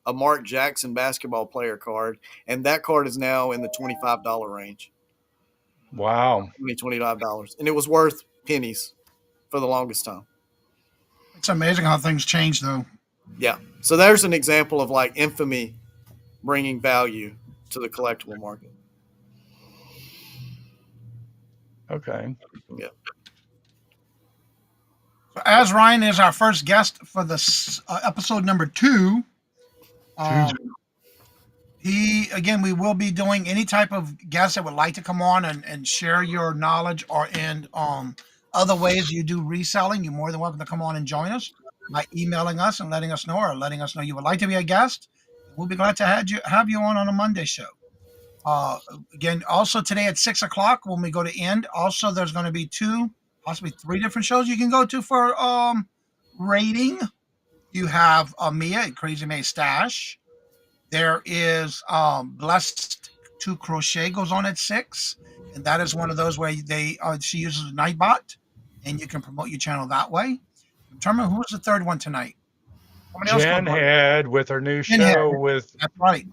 a Mark Jackson basketball player card. And that card is now in the $25 range. Wow. $25. And it was worth pennies for the longest time. It's amazing how things change, though. Yeah. So there's an example of like infamy bringing value to the collectible market. Okay. Yeah. So as Ryan is our first guest for this episode number 2, we will be doing any type of guest that would like to come on and share your knowledge or in other ways you do reselling. You're more than welcome to come on and join us by emailing us and letting us know you would like to be a guest. We'll be glad to have you on a Monday show. Again, also today at 6:00 when we go to end, also there's going to be 2, possibly 3 different shows you can go to for rating. You have Mia at Crazy May Stash. There is Blessed to Crochet goes on at 6, and that is one of those where she uses a Nightbot, and you can promote your channel that way. Determine who was the third one tonight. Jen had with her new show with that's right.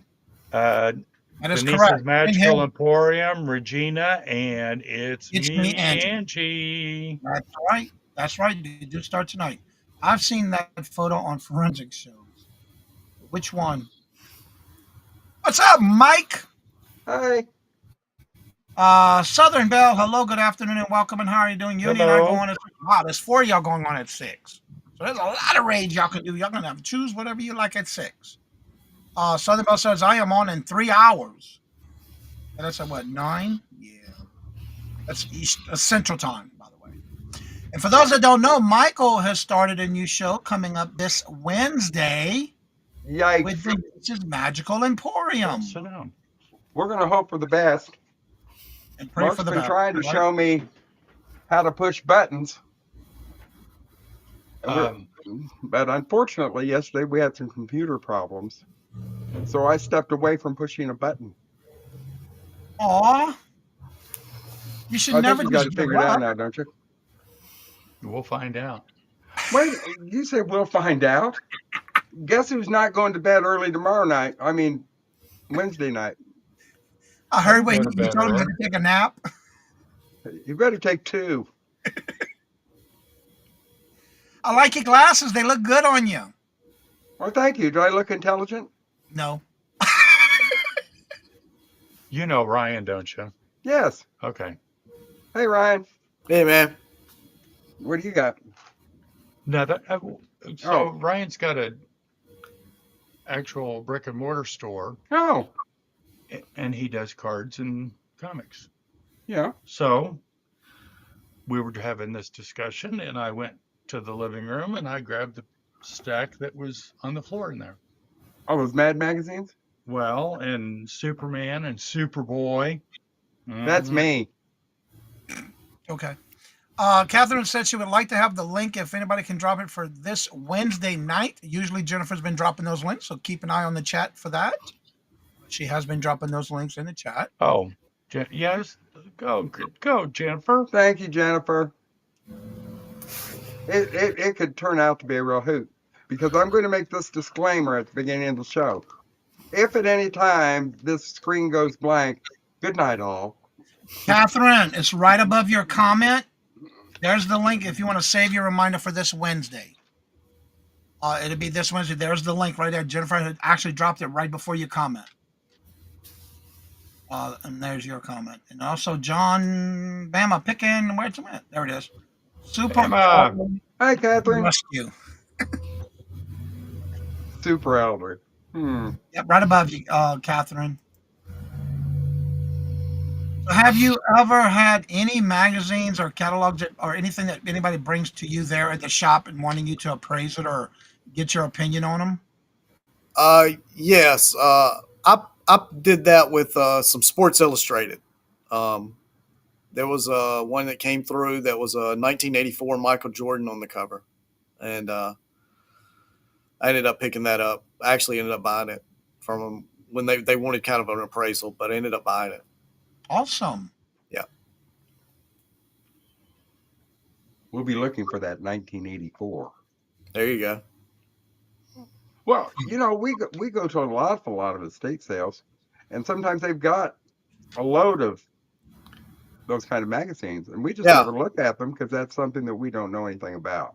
That is Denise's correct. Magical Emporium, Regina, and it's It's me, me, Angie. Angie. That's right. That's right. They do start tonight. I've seen that photo on forensic shows. Which one? What's up, Mike? Hi. Southern Belle, hello, good afternoon, and welcome. And how are you doing? Uni and I go Hello. on at 6. Wow, there's 4 of y'all going on at 6. So there's a lot of rage y'all can do. Y'all can have to choose whatever you like at 6. Southern Belle says, I am on in 3 hours. And that's at what, 9? Yeah. That's Central Time, by the way. And for those that don't know, Michael has started a new show coming up this Wednesday Yikes. with Denise's Magical Emporium. Sit down. We're going to hope for the best. And pray Mark's for the been best. trying to show me how to push buttons. But unfortunately, yesterday we had some computer problems. So I stepped away from pushing a button. Aw. You should I never think you got just it give figured out up. now, don't you? We'll find out. Wait, you said we'll find out? Guess who's not going to bed early tomorrow night? I mean, Wednesday night. I heard when Go to you bed told him early. to take a nap. You better take 2. I like your glasses. They look good on you. Well, thank you. Do I look intelligent? No. You know Ryan, don't you? Yes. Okay. Hey, Ryan. Hey, man. What do you got? Now that so Oh. Ryan's got a actual brick and mortar store, Oh, and he does cards and comics. yeah. So we were having this discussion, and I went to the living room and I grabbed the stack that was on the floor in there. All those Mad magazines? Well, and Superman and Superboy. That's me. Okay. Catherine said she would like to have the link if anybody can drop it for this Wednesday night. Usually Jennifer's been dropping those links, so keep an eye on the chat for that. She has been dropping those links in the chat. Oh, yes. Go, Jennifer. Thank you, Jennifer. It could turn out to be a real hoot because I'm going to make this disclaimer at the beginning of the show. If at any time this screen goes blank, good night, all. Catherine, it's right above your comment. There's the link if you want to save your reminder for this Wednesday. It'll be this Wednesday. There's the link right there. Jennifer had actually dropped it right before your comment. And there's your comment. And also John Bama picking, where's it at? There it is. Super Bama. Hi, Catherine. Rescue. Super Elder. Yep, right above you, Catherine. So have you ever had any magazines or catalogs or anything that anybody brings to you there at the shop and wanting you to appraise it or get your opinion on them? Yes. I did that with some Sports Illustrated. There was one that came through that was a 1984 Michael Jordan on the cover, and I ended up picking that up. I actually ended up buying it from them when they wanted kind of an appraisal, but I ended up buying it. Awesome. Yeah. We'll be looking for that 1984. There you go. Well, you know, we go to an awful lot of estate sales, and sometimes they've got a load of those kind of magazines, and we just never look at them because that's something that we don't know anything about.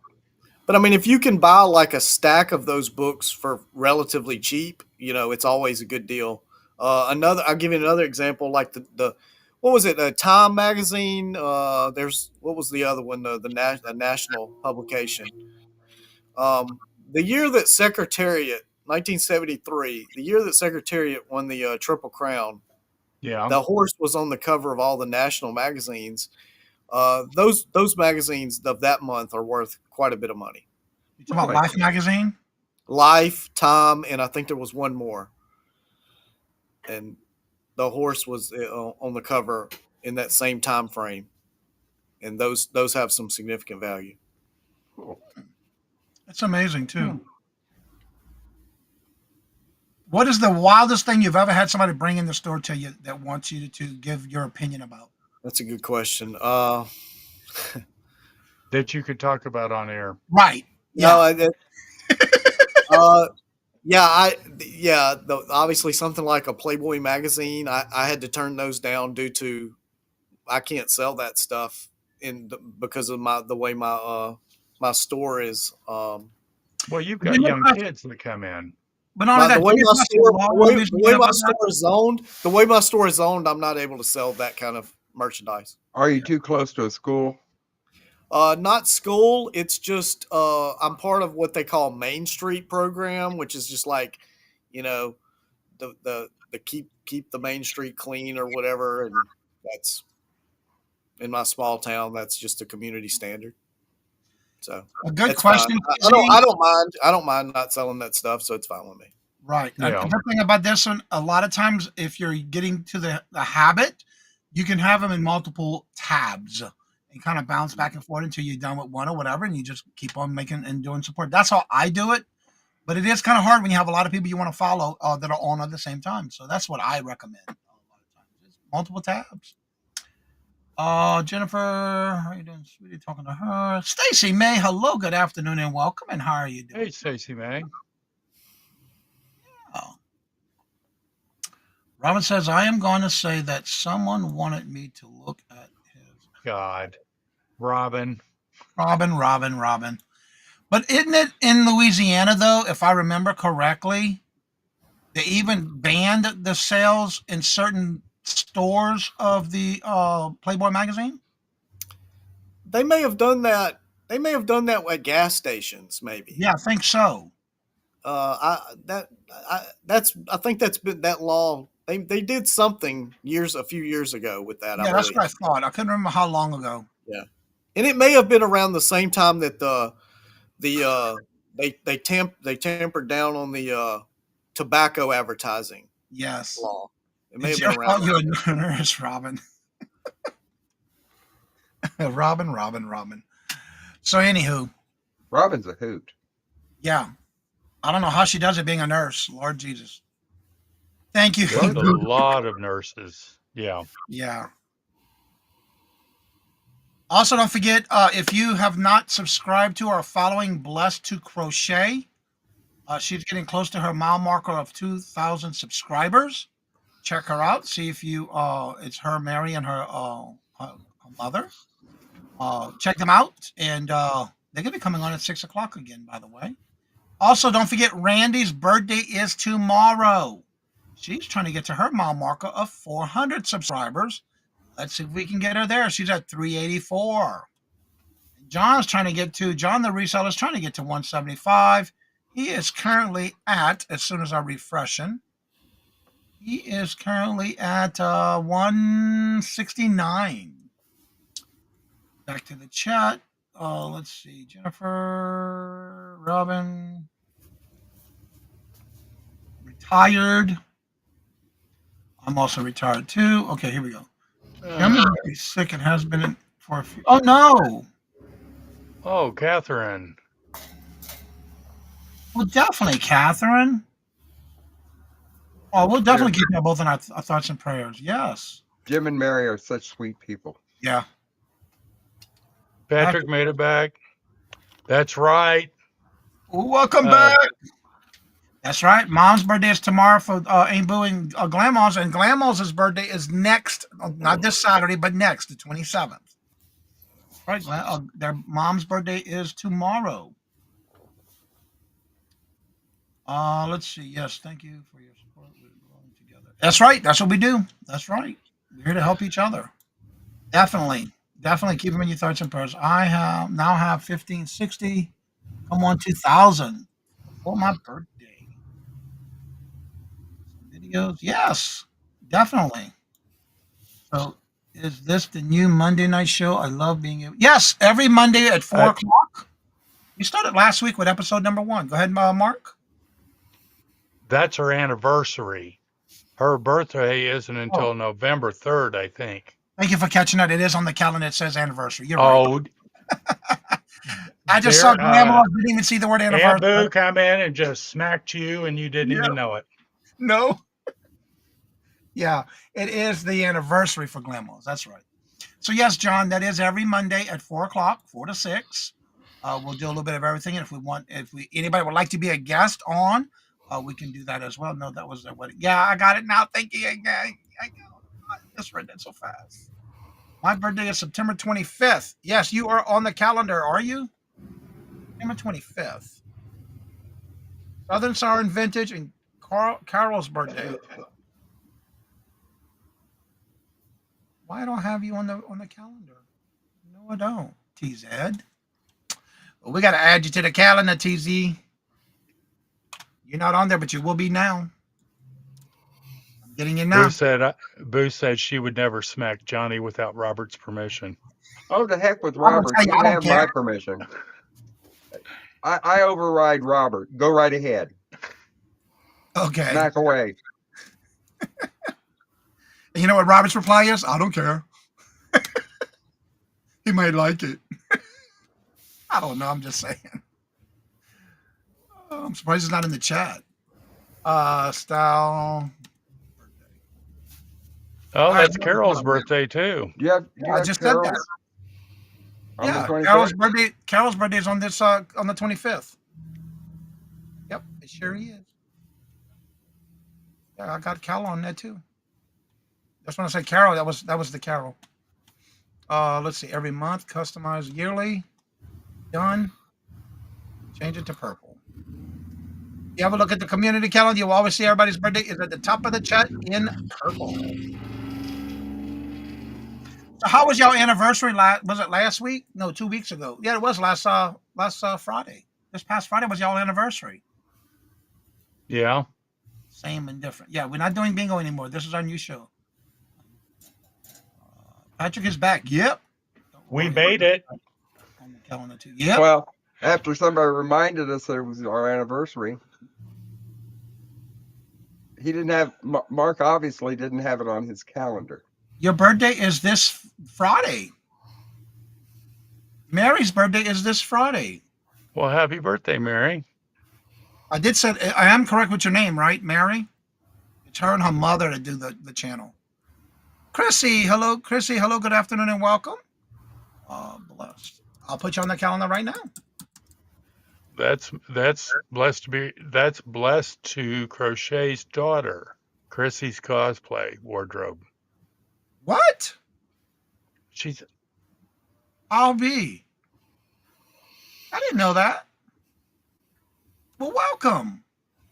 But I mean, if you can buy like a stack of those books for relatively cheap, you know, it's always a good deal. I'll give you another example, like the what was it? Time magazine. There's what was the other one? The national publication. The year that Secretariat, 1973, the year that Secretariat won the Triple Crown. Yeah. The horse was on the cover of all the national magazines. Those magazines of that month are worth quite a bit of money. You talking about Life magazine? Life, Time, and I think there was one more. And the horse was on the cover in that same time frame, and those have some significant value. Cool. That's amazing too. What is the wildest thing you've ever had somebody bring in the store to you that wants you to give your opinion about? That's a good question. That you could talk about on air. Right. Yeah. No, Obviously something like a Playboy magazine, I had to turn those down due to I can't sell that stuff because of the way my store is. Well, you've got young kids that come in. But not only that, The way my store is zoned, I'm not able to sell that kind of merchandise. Are you too close to a school? Not school. It's just I'm part of what they call Main Street program, which is just like, you know, the keep the Main Street clean or whatever, and that's in my small town. That's just a community standard. So a good question. I don't mind not selling that stuff, so it's fine with me. Right. Yeah. The good thing about this one, a lot of times, if you're getting to the habit, you can have them in multiple tabs and kind of bounce back and forth until you're done with one or whatever, and you just keep on making and doing support. That's how I do it. But it is kind of hard when you have a lot of people you want to follow that are on at the same time. So that's what I recommend a lot of times. Multiple tabs. Jennifer, how are you doing, sweetie? Talking to her. Stacy May, hello, good afternoon, and welcome. And how are you doing? Hey, Stacy May. Oh. Robin says, I am going to say that someone wanted me to look at his. God. Robin. But isn't it in Louisiana, though, if I remember correctly, they even banned the sales in certain stores of the Playboy magazine? They may have done that. They may have done that at gas stations, maybe. Yeah, I think so. I think that's been that law. They did something a few years ago with that. Yeah, that's what I thought. I couldn't remember how long ago. Yeah, and it may have been around the same time that they tampered down on the tobacco advertising. Yes. Law. It may have been around. You're a nurse, Robin. Robin. So, anywho, Robin's a hoot. Yeah, I don't know how she does it being a nurse. Lord Jesus. Thank you. There's a lot of nurses. Yeah. Yeah. Also, don't forget, if you have not subscribed to or following Blessed to Crochet, she's getting close to her mile marker of 2,000 subscribers. Check her out. See if it's her, Mary, and her mother. Check them out. And they're going to be coming on at 6 o'clock again, by the way. Also, don't forget, Randy's birthday is tomorrow. She's trying to get to her mile marker of 400 subscribers. Let's see if we can get her there. She's at 384. John the reseller is trying to get to 175. He is currently at, as soon as I refresh him, he is currently at 169. Back to the chat. Let's see. Jennifer, Robin, retired. I'm also retired too. Okay, here we go. I'm very sick and has been for a few. Oh no. Oh, Catherine. Well, definitely, Catherine. Oh, we'll definitely keep you both in our thoughts and prayers. Yes. Jim and Mary are such sweet people. Yeah. Patrick made it back. That's right. Welcome back. That's right. Mom's birthday is tomorrow for Ambu and Glamaw's, and Glamaw's birthday is next, not this Saturday, but next, the 27th. Right. Their mom's birthday is tomorrow. Let's see. Yes, thank you for your support. We're growing together. That's right. That's what we do. That's right. We're here to help each other. Definitely keep them in your thoughts and prayers. I now have 1560. Come on, 2000 for my birthday. Videos, yes, definitely. So, is this the new Monday night show? I love being able. Yes, every Monday at 4 o'clock. We started last week with episode number 1. Go ahead, Mark. That's her anniversary. Her birthday isn't until November 3rd, I think. Thank you for catching that. It is on the calendar. It says anniversary. You're right. I just saw Grandma. Didn't even see the word anniversary. Boo come in and just smacked you, and you didn't even know it. No. Yeah, it is the anniversary for Grandma's. That's right. So yes, John, that is every Monday at 4 o'clock, 4 to 6. We'll do a little bit of everything. And if anybody would like to be a guest on, we can do that as well. No, that was their wedding. Yeah, I got it now. Thank you. I just read that so fast. My birthday is September 25th. Yes, you are on the calendar, are you? September 25th. Southern Sour and Vintage and Carol's birthday. Why don't I have you on the calendar? No, I don't. TZ. Well, we got to add you to the calendar, TZ. You're not on there, but you will be now. I'm getting you now. Boo said she would never smack Johnny without Robert's permission. Oh, the heck with Robert. You have my permission. I override Robert. Go right ahead. Okay. Smack away. And you know what Robert's reply is? I don't care. He might like it. I don't know. I'm just saying. I'm surprised he's not in the chat. Style. Oh, that's Carol's birthday too. Yeah, I just said that. Yeah, Carol's birthday is on this on the 25th. Yep, it sure is. Yeah, I got Carol on there too. That's when I said Carol. That was the Carol. Let's see. Every month, customized yearly. Done. Change it to purple. You have a look at the community calendar. You'll always see everybody's birthday is at the top of the chat in purple. So how was y'all anniversary? Was it last week? No, 2 weeks ago. Yeah, it was last Friday. This past Friday was y'all anniversary. Yeah. Same and different. Yeah, we're not doing bingo anymore. This is our new show. Patrick is back. Yep. We made it. On the calendar too. Yep. Well, after somebody reminded us that it was our anniversary, he didn't have, Mark obviously didn't have it on his calendar. Your birthday is this Friday. Mary's birthday is this Friday. Well, happy birthday, Mary. I did say, I am correct with your name, right, Mary? It's her and her mother that do the channel. Chrissy, hello, good afternoon and welcome. Blessed. I'll put you on the calendar right now. That's blessed to Crochet's daughter, Chrissy's cosplay wardrobe. What? I'll be. I didn't know that. Well, welcome.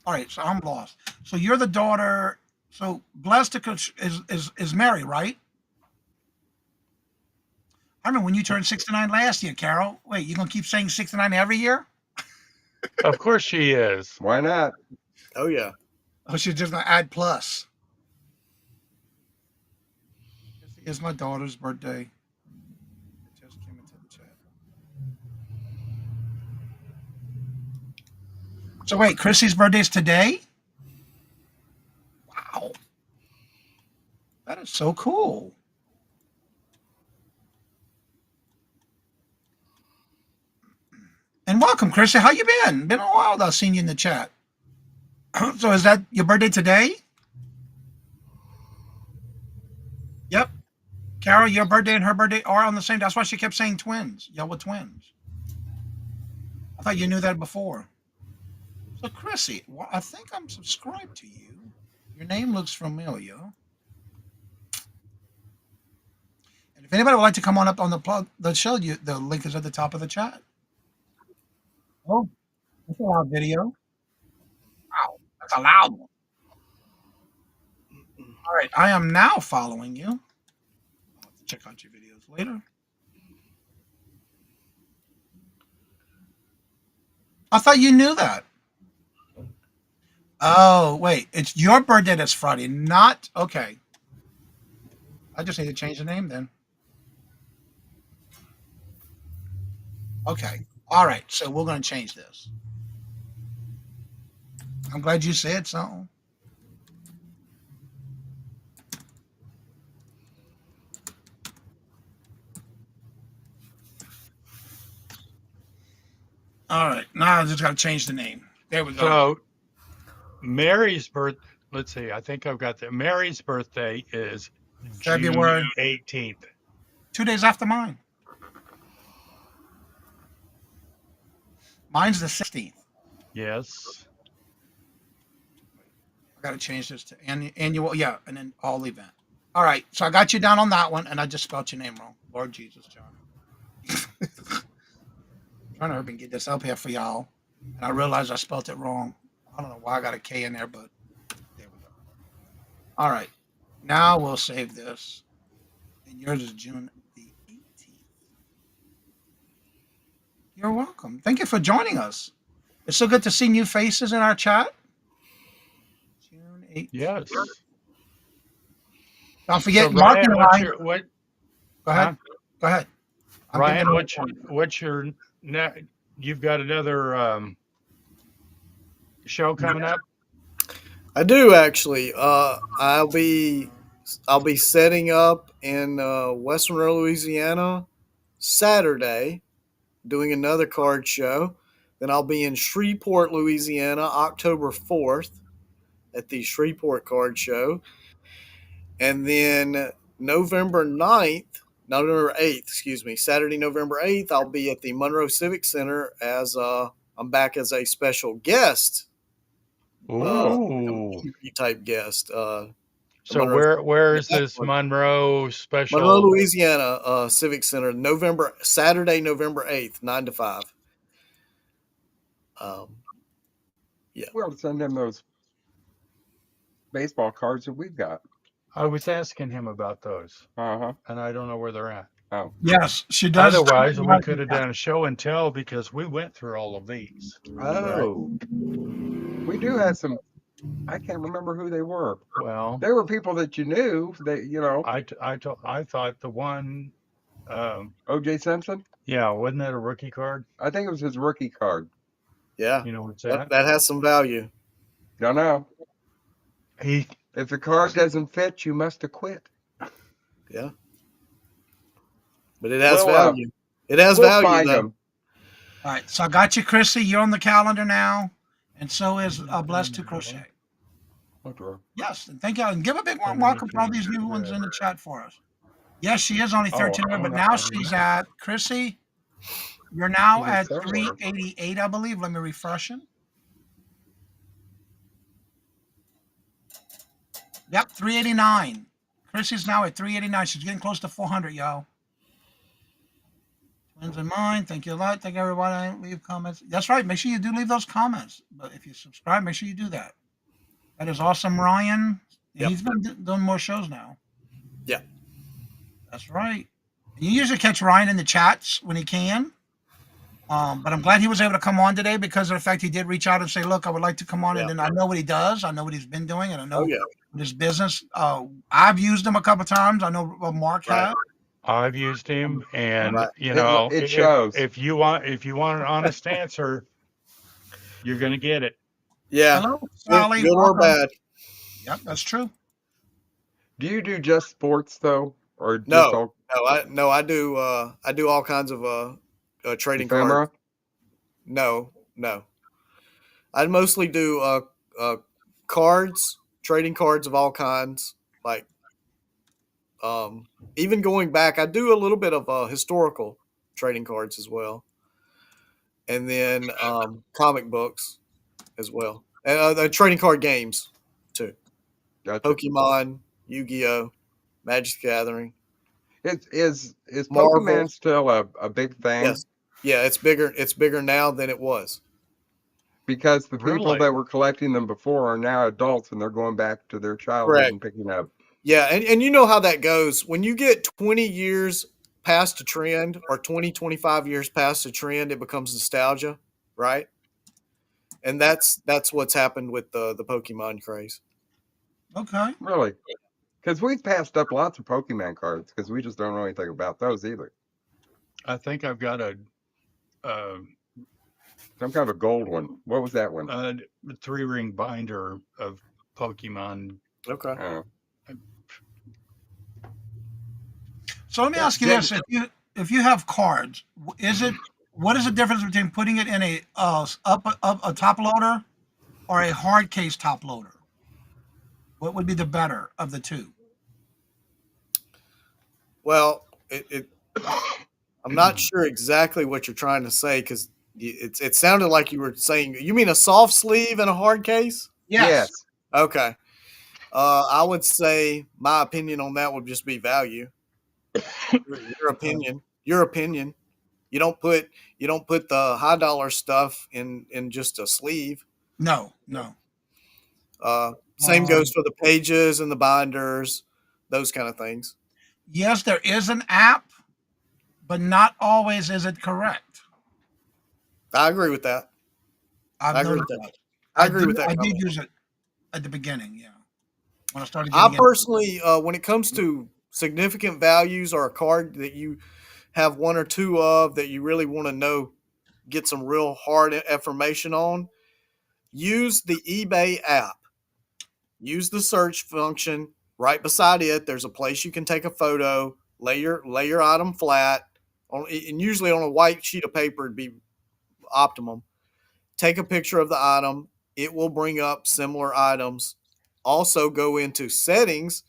All right, so I'm lost. So you're the daughter. So blessed is Mary, right? I remember when you turned 69 last year, Carol. Wait, you gonna keep saying 69 every year? Of course she is. Why not? Oh yeah. Oh, she's just gonna add plus. It's my daughter's birthday. It just came into the chat. So wait, Chrissy's birthday is today? Wow. That is so cool. And welcome, Chrissy. How you been? Been a while without seeing you in the chat. So is that your birthday today? Yep. Carol, your birthday and her birthday are on the same. That's why she kept saying twins. Y'all were twins. I thought you knew that before. So Chrissy, well, I think I'm subscribed to you. Your name looks familiar. And if anybody would like to come on up on the show, the link is at the top of the chat. Oh, that's a loud video. Wow, that's a loud one. All right, I am now following you. I'll have to check out your videos later. I thought you knew that. Oh, wait, it's your birthday this Friday, not, okay. I just need to change the name then. Okay. All right, so we're going to change this. I'm glad you said something. All right, now I just got to change the name. There we go. So Mary's birth. Let's see. I think I've got that. Mary's birthday is February 18th. 2 days after mine. Mine's the 16th. Yes. I got to change this to annual. Yeah, and then all event. All right, so I got you down on that one, and I just spelled your name wrong. Lord Jesus, Johnny. Trying to urban get this up here for y'all, and I realized I spelled it wrong. I don't know why I got a K in there, but there we go. All right, now we'll save this, and yours is June the 18th. You're welcome. Thank you for joining us. It's so good to see new faces in our chat. June 18th. Yes. Don't forget, So Mark and Ryan, I. what? Go ahead. Huh? Go ahead. Ryan, what's your you've got another show coming up? I do actually. I'll be setting up in Western Louisiana Saturday, doing another card show. Then I'll be in Shreveport, Louisiana, October 4th at the Shreveport Card Show. And then November 8th, Saturday, November 8th, I'll be at the Monroe Civic Center as I'm back as a special guest. Ooh. Type guest. So where is this Monroe special? Monroe, Louisiana Civic Center, Saturday, November 8th, 9 to 5. Yeah. We ought to send him those baseball cards that we've got. I was asking him about those. And I don't know where they're at. Oh. Yes, she does. Otherwise, we could have done a show and tell because we went through all of these. Oh. We do have some. I can't remember who they were. Well, they were people that you knew. I thought the one. O.J. Simpson. Yeah, wasn't that a rookie card? I think it was his rookie card. Yeah. You know what's that? That has some value. Don't know. If the card doesn't fit, you must have quit. Yeah. But it has value. It has value, though. All right, so I got you, Chrissy. You're on the calendar now, and so is Blessed to Crochet. Okay. Yes, and thank you. And give a big warm welcome for all these new ones in the chat for us. Yes, she is only 13, but now she's at, Chrissy, you're now at 388, I believe. Let me refresh it. Yep, 389. Chrissy's now at 389. She's getting close to 400, y'all. Twins in mine. Thank you a lot. Thank everybody. Leave comments. That's right. Make sure you do leave those comments. But if you subscribe, make sure you do that. That is awesome, Ryan. Yep. He's been doing more shows now. Yeah. That's right. You usually catch Ryan in the chats when he can. But I'm glad he was able to come on today because of the fact he did reach out and say, look, I would like to come on. Yeah. And then I know what he does. I know what he's been doing. And I know his business. I've used him a couple of times. I know Mark has. I've used him. And, you know, it shows. If you want an honest answer, you're going to get it. Yeah. Hello, Sally. Good or bad. Yep, that's true. Do you do just sports, though? Or just I do all kinds of trading cards. No. I mostly do cards, trading cards of all kinds. Like even going back, I do a little bit of historical trading cards as well, and then comic books as well, and trading card games too. Gotcha. Pokemon, Yu-Gi-Oh, Magic the Gathering. Is Pokemon still a big thing? Yes. Yeah, it's bigger. It's bigger now than it was. Because the people that were collecting them before are now adults and they're going back to their childhood and picking up. Yeah, and you know how that goes. When you get 20 years past a trend or 20, 25 years past a trend, it becomes nostalgia, right? And that's what's happened with the Pokemon craze. Okay. Really? Because we've passed up lots of Pokemon cards because we just don't know anything about those either. I think I've got a some kind of a gold one. What was that one? 3-ring binder of Pokemon. Okay. So let me ask you this: if you have cards, what is the difference between putting it in a top loader or a hard case top loader? What would be the better of the two? Well, I'm not sure exactly what you're trying to say because it sounded like you were saying, you mean a soft sleeve and a hard case? Yes. Okay. I would say my opinion on that would just be value. Your opinion. Your opinion. You don't put the high dollar stuff in just a sleeve. No, no. Same goes for the pages and the binders, those kind of things. Yes, there is an app, but not always is it correct. I agree with that. I've I agree noticed with that. that. I agree with I that did comment. use it at the beginning, yeah. When I started I getting personally, when it comes to significant values or a card that you have one or two of that you really want to know, get some real hard information on, use the eBay app. Use the search function. Right beside it, there's a place you can take a photo, lay your item flat, and usually on a white sheet of paper would be optimum. Take a picture of the item. It will bring up similar items. Also go into settings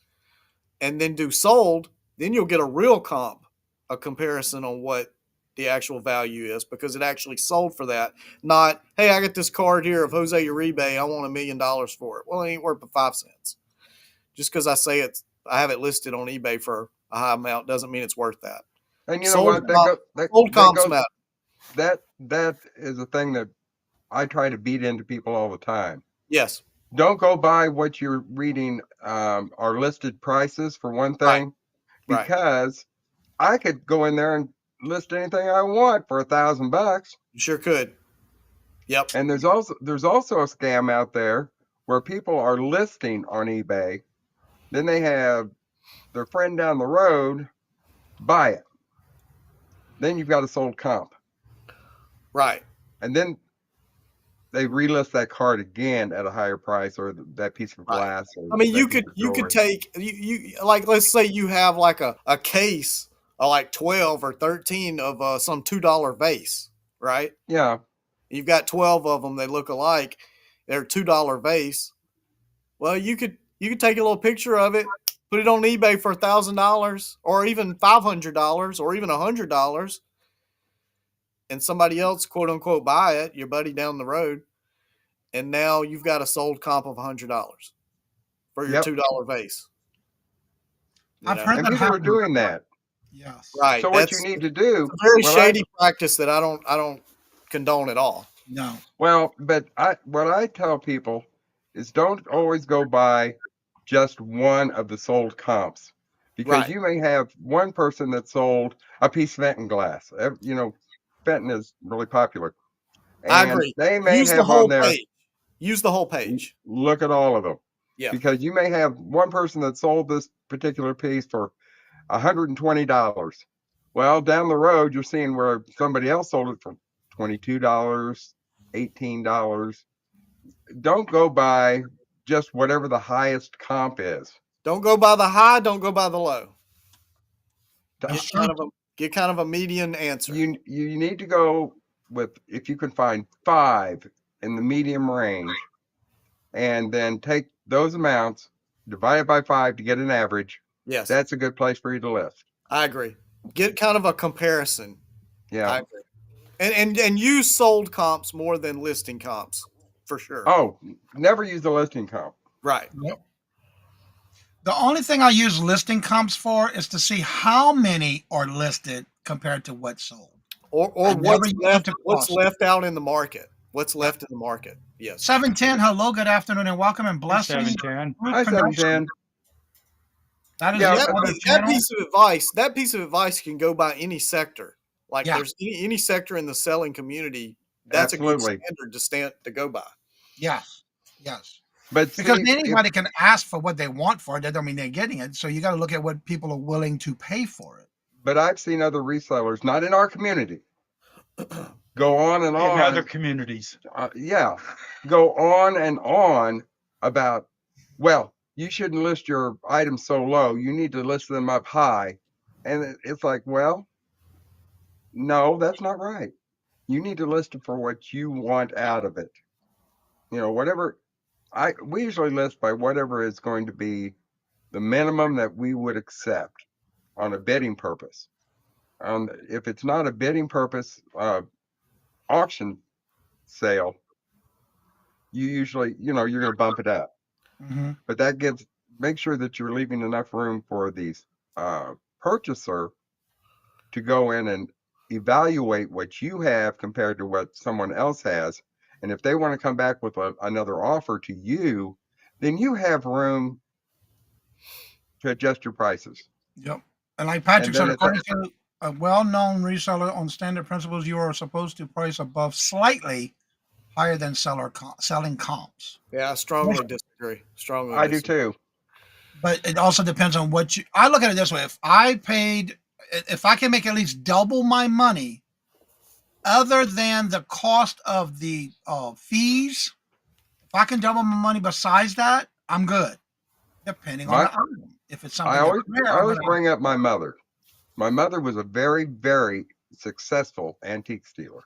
and then do sold. Then you'll get a real comp, a comparison on what the actual value is because it actually sold for that. Not, hey, I got this card here of Jose Uribe. I want $1 million for it. Well, it ain't worth but 5 cents. Just because I have it listed on eBay for a high amount doesn't mean it's worth that. And you know what? Sold comps matter. That is a thing that I try to beat into people all the time. Yes. Don't go by what you're reading are listed prices for one thing, Right. because I could go in there and list anything I want for $1,000. You sure could. Yep. And there's also a scam out there where people are listing on eBay, then they have their friend down the road buy it. Then you've got a sold comp. Right. And then they relist that card again at a higher price, or that piece of glass. Right. I mean, you could take you like, let's say you have like a case of like 12 or 13 of some $2 vase, right? Yeah. You've got 12 of them. They look alike. They're $2 vase. Well, you could take a little picture of it, put it on eBay for $1,000 or even $500 or even $100, and somebody else, quote unquote, buy it, your buddy down the road, and now you've got a sold comp of $100 for your $2 vase. I've heard and that people are happen. doing that. Yes. Right. So what you need to do, it's a very shady practice that I don't condone at all. No. Well, but what I tell people is don't always go by just one of the sold comps, because you may have one person that sold a piece of Fenton glass. You know, Fenton is really popular. And I agree. They may Use have the whole on there. page. Use the whole page. Look at all of them. Yeah. Because you may have one person that sold this particular piece for $120. Well, down the road, you're seeing where somebody else sold it for $22, $18. Don't go by just whatever the highest comp is. Don't go by the high. Don't go by the low. That's Get kind of a median answer. You need to go with, if you can find 5 in the medium range, and then take those amounts, divide it by 5 to get an average. Yes. That's a good place for you to list. I agree. Get kind of a comparison. Yeah. I agree. And use sold comps more than listing comps, for sure. Oh, never use the listing comp. Right. Yep. The only thing I use listing comps for is to see how many are listed compared to what's sold. Or what's left out in the market. What's left in the market. Yes. 710, hello, good afternoon, and welcome and blessings. 710. Hi, 710. That piece of advice can go by any sector. Like there's any sector in the selling community, that's Absolutely. a good standard to go by. Yes. Yes. But because anybody can ask for what they want for it. That don't mean they're getting it. So you got to look at what people are willing to pay for it. But I've seen other resellers, not in our community, go on and on. In other communities. Go on and on about, well, you shouldn't list your items so low. You need to list them up high. And it's like, well, no, that's not right. You need to list it for what you want out of it. You know, whatever. We usually list by whatever is going to be the minimum that we would accept on a bidding purpose. If it's not a bidding purpose auction sale, you usually, you're going to bump it up. But that make sure that you're leaving enough room for the purchaser to go in and evaluate what you have compared to what someone else has. And if they want to come back with another offer to you, then you have room to adjust your prices. Yep. And like Patrick And said, then according to a well-known reseller on standard principles, you are supposed to price above slightly higher than selling comps. Yeah, I strongly disagree. I do too. But it also depends on what I look at it this way. If I can make at least double my money, other than the cost of the fees, if I can double my money besides that, I'm good. Depending on the item. If it's something I always bring up my mother. My mother was a very, very successful antique dealer,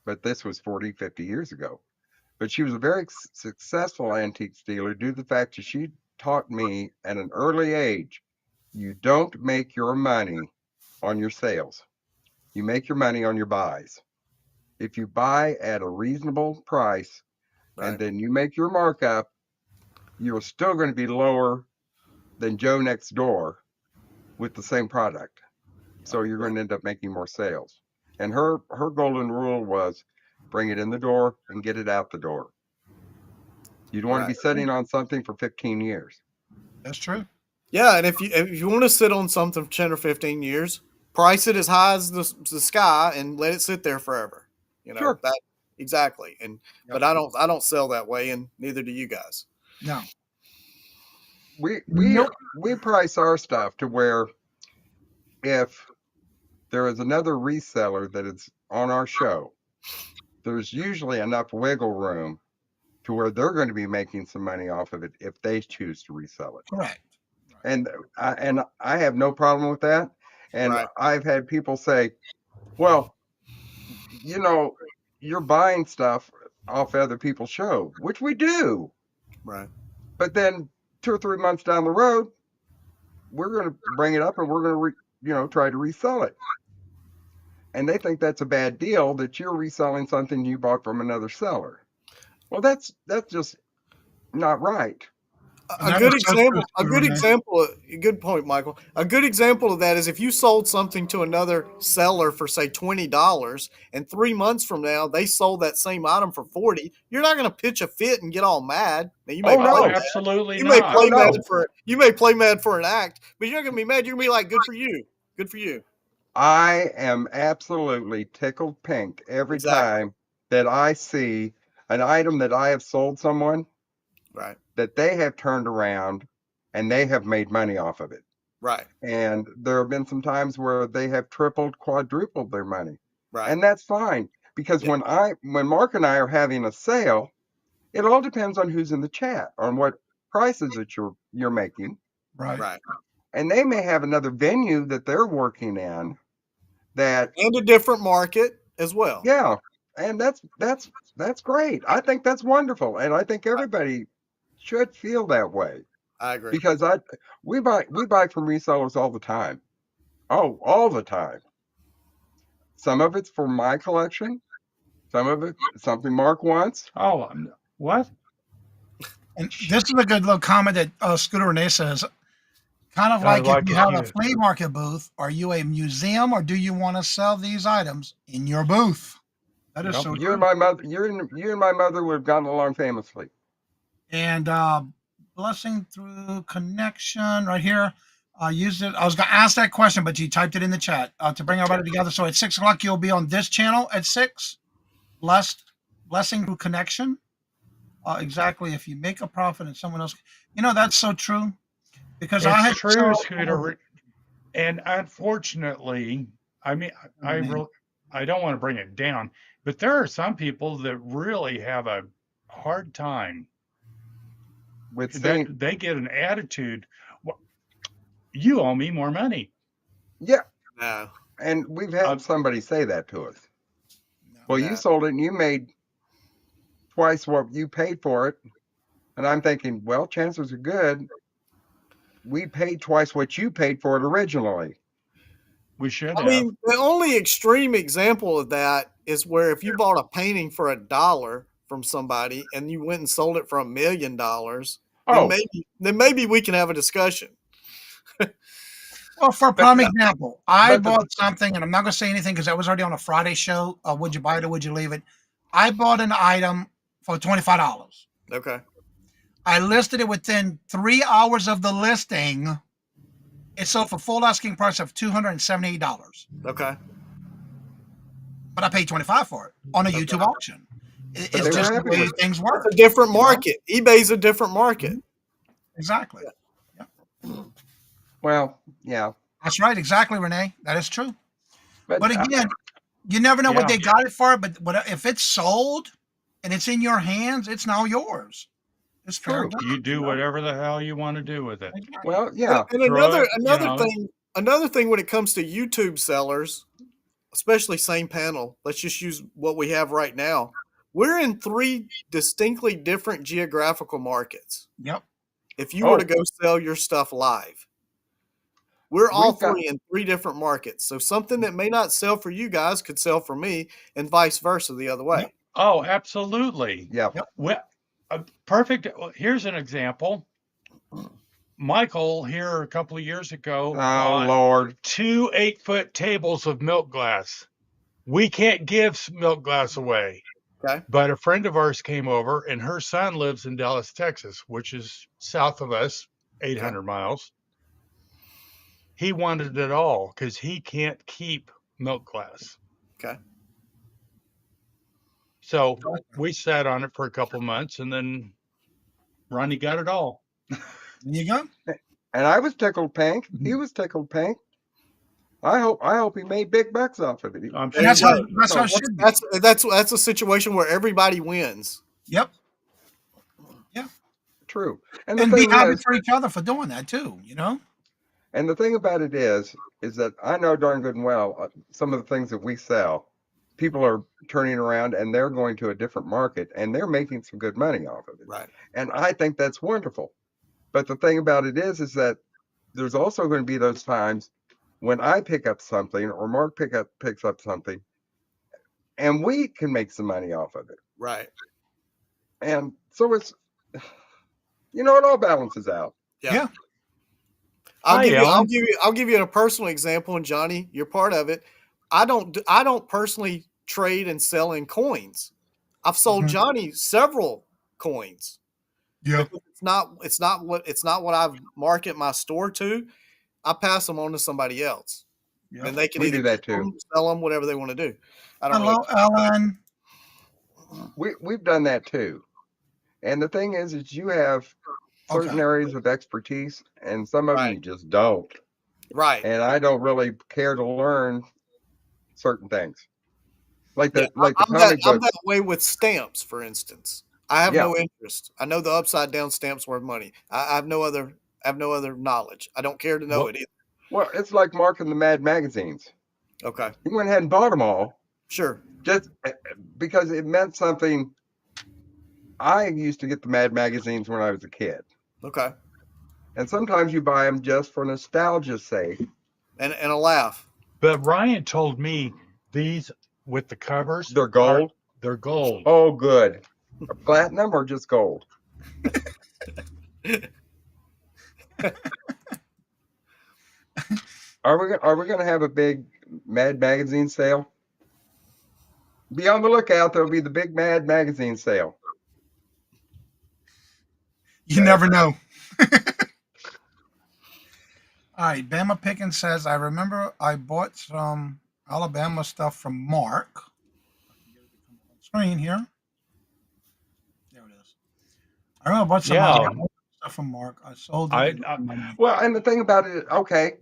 but this was 40, 50 years ago. But she was a very successful antique dealer due to the fact that she taught me at an early age, you don't make your money on your sales. You make your money on your buys. If you buy at a reasonable price and then you make your markup, you're still going to be lower than Joe next door with the same product. So you're going to end up making more sales. And her golden rule was bring it in the door and get it out the door. You don't want to be sitting on something for 15 years. That's true. Yeah, and if you want to sit on something for 10 or 15 years, price it as high as the sky and let it sit there forever. You know, sure. That exactly. And but I don't sell that way, and neither do you guys. No. We price our stuff to where if there is another reseller that is on our show, there's usually enough wiggle room to where they're going to be making some money off of it if they choose to resell it. Correct. And I have no problem with that. And I've had people say, well, you know, you're buying stuff off other people's show, which we do. Right. But then 2 or 3 months down the road, we're going to bring it up and we're going to try to resell it. And they think that's a bad deal that you're reselling something you bought from another seller. Well, that's just not right. A good point, Michael. A good example of that is if you sold something to another seller for say $20 and 3 months from now they sold that same item for $40, you're not going to pitch a fit and get all mad. Now, you may absolutely not. You may play mad for an act, but you're not going to be mad. You're going to be like, good for you. Good for you. I am absolutely tickled pink every time that I see an item that I have sold someone. Right. That they have turned around and they have made money off of it. Right. And there have been some times where they have tripled, quadrupled their money. Right. And that's fine because when Mark and I are having a sale, it all depends on who's in the chat, on what prices that you're making. Right. Right. And they may have another venue that they're working in and a different market as well. Yeah. And that's great. I think that's wonderful. And I think everybody should feel that way. I agree. Because we buy from resellers all the time. Oh, all the time. Some of it's for my collection. Some of it something Mark wants. Oh, what? And this is a good little comment that Scooter Renee says. Kind of like if you have a flea market booth, are you a museum or do you want to sell these items in your booth? That is so true. You and my mother would have gotten along famously. And blessing through connection right here. I was going to ask that question, but you typed it in the chat to bring everybody together. So at 6 o'clock, you'll be on this channel at 6. Blessing through connection. Exactly. If you make a profit and someone else, that's so true. Because it's true, Scooter. And unfortunately, I mean, I don't want to bring it down, but there are some people that really have a hard time with that. They get an attitude. Well, you owe me more money. Yeah. No. And we've had somebody say that to us. Well, you sold it and you made twice what you paid for it. And I'm thinking, well, chances are good. We paid twice what you paid for it originally. We should have. I mean, the only extreme example of that is where if you bought a painting for $1 from somebody and you went and sold it for $1 million, Oh, then maybe we can have a discussion. Well, for a prime yeah. example, I But the- bought something, and I'm not going to say anything because that was already on a Friday show. Would you buy it or would you leave it? I bought an item for $25. Okay. I listed it within 3 hours of the listing. It sold for full asking price of $278, Okay. but I paid $25 for it on a YouTube auction. But It's they were just the happy way with it. things work. It's a different you know? market. eBay's a different market. Exactly. Well, yeah. That's right. Exactly, Renee. That is true. But I- again, you never know what Yeah. they got it for. But if it's sold and it's in your hands, it's now yours. It's fair True. game. You do whatever the hell you want to do with it. well, yeah. And Throw another it, another thing when it comes to YouTube sellers, especially same panel, let's just use what we have right now. We're in 3 distinctly different geographical markets. Yep. If you were to go sell your stuff live, we're all 3 in 3 different markets. So something that may not sell for you guys could sell for me, and vice versa the other way. Yep. Oh, absolutely. Yeah. Well, perfect. Here's an example. Michael here a couple of years ago Oh, bought Lord. 2 8-foot tables of milk glass. We can't give milk glass away. Okay. But a friend of ours came over, and her son lives in Dallas, Texas, which is south of us, 800 miles. He wanted it all because he can't keep milk glass. Okay. So we sat on it for a couple months, and then Ronnie got it all. There you go. And I was tickled pink. He was tickled pink. I hope he made big bucks off of it. I'm And sure that's he how did. that's how it should be. That's a situation where everybody wins. Yep. True. And the And be thing happy is, for each other for doing that too. You know. and the thing about it is that I know darn good and well some of the things that we sell, people are turning around and they're going to a different market and they're making some good money off of it. Right. And I think that's wonderful. But the thing about it is that there's also going to be those times when I pick up something or Mark picks up something and we can make some money off of it. Right. And so it's, it all balances out. Yeah. I'll Ellen. give you a personal example, and Johnny, you're part of it. I don't personally trade and sell in coins. I've sold Johnny several coins. Yeah. It's not what I've market my store to. I pass them on to somebody else, and they can We either do that keep too. them, sell them, whatever they want to do. I don't Hello, Ellen. We've done that too. And the thing is you have certain areas of expertise and some of them you just don't. Right. And I don't really care to learn certain things. Like the I'm comic I'm book. that way with stamps, for instance. I have Yeah. no interest. I know the upside down stamp's worth money. I have no other knowledge. I don't care to know it either. Well, it's like marking the Mad magazines. Okay. He went ahead and bought them all Sure. just because it meant something. I used to get the Mad magazines when I was a kid. Okay. And sometimes you buy them just for nostalgia's sake. And a laugh. But Ryan told me these with the covers. They're gold. They're gold. Oh, good. Platinum or just gold? Are we going to have a big Mad magazine sale? Be on the lookout. There'll be the big Mad magazine sale. You never know. All right, Bama Pickens says, I remember I bought some Alabama stuff from Mark. Screen here. There it is. I remember I bought some Alabama stuff from Mark. I sold it. Well, and the thing about it, okay,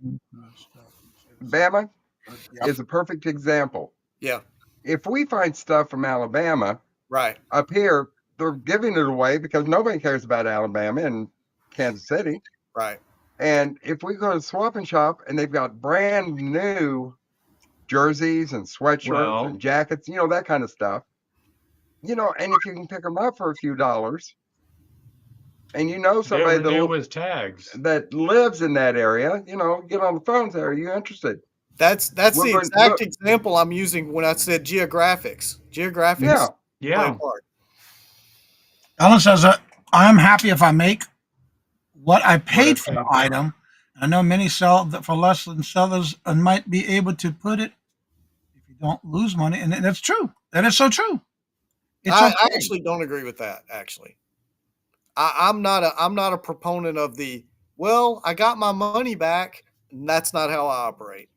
Bama is a perfect example. Yeah. If we find stuff from Alabama, right, up here, they're giving it away because nobody cares about Alabama and Kansas City. Right. And if we go to Swap and Shop and they've got brand new jerseys and sweatshirts and jackets, that kind of stuff, and if you can pick them up for a few dollars and somebody that lives in that area, get on the phone and say, are you interested? That's the exact example I'm using when I said geographics. Geographics. Yeah. Ellen says, I'm happy if I make what I paid for paid the for. item. I know many sell that for less than sellers and might be able to put it if you don't lose money. And that's true. That is so true. It's I okay. actually don't agree with that. Actually, I'm not a proponent of the well. I got my money back. And that's not how I operate.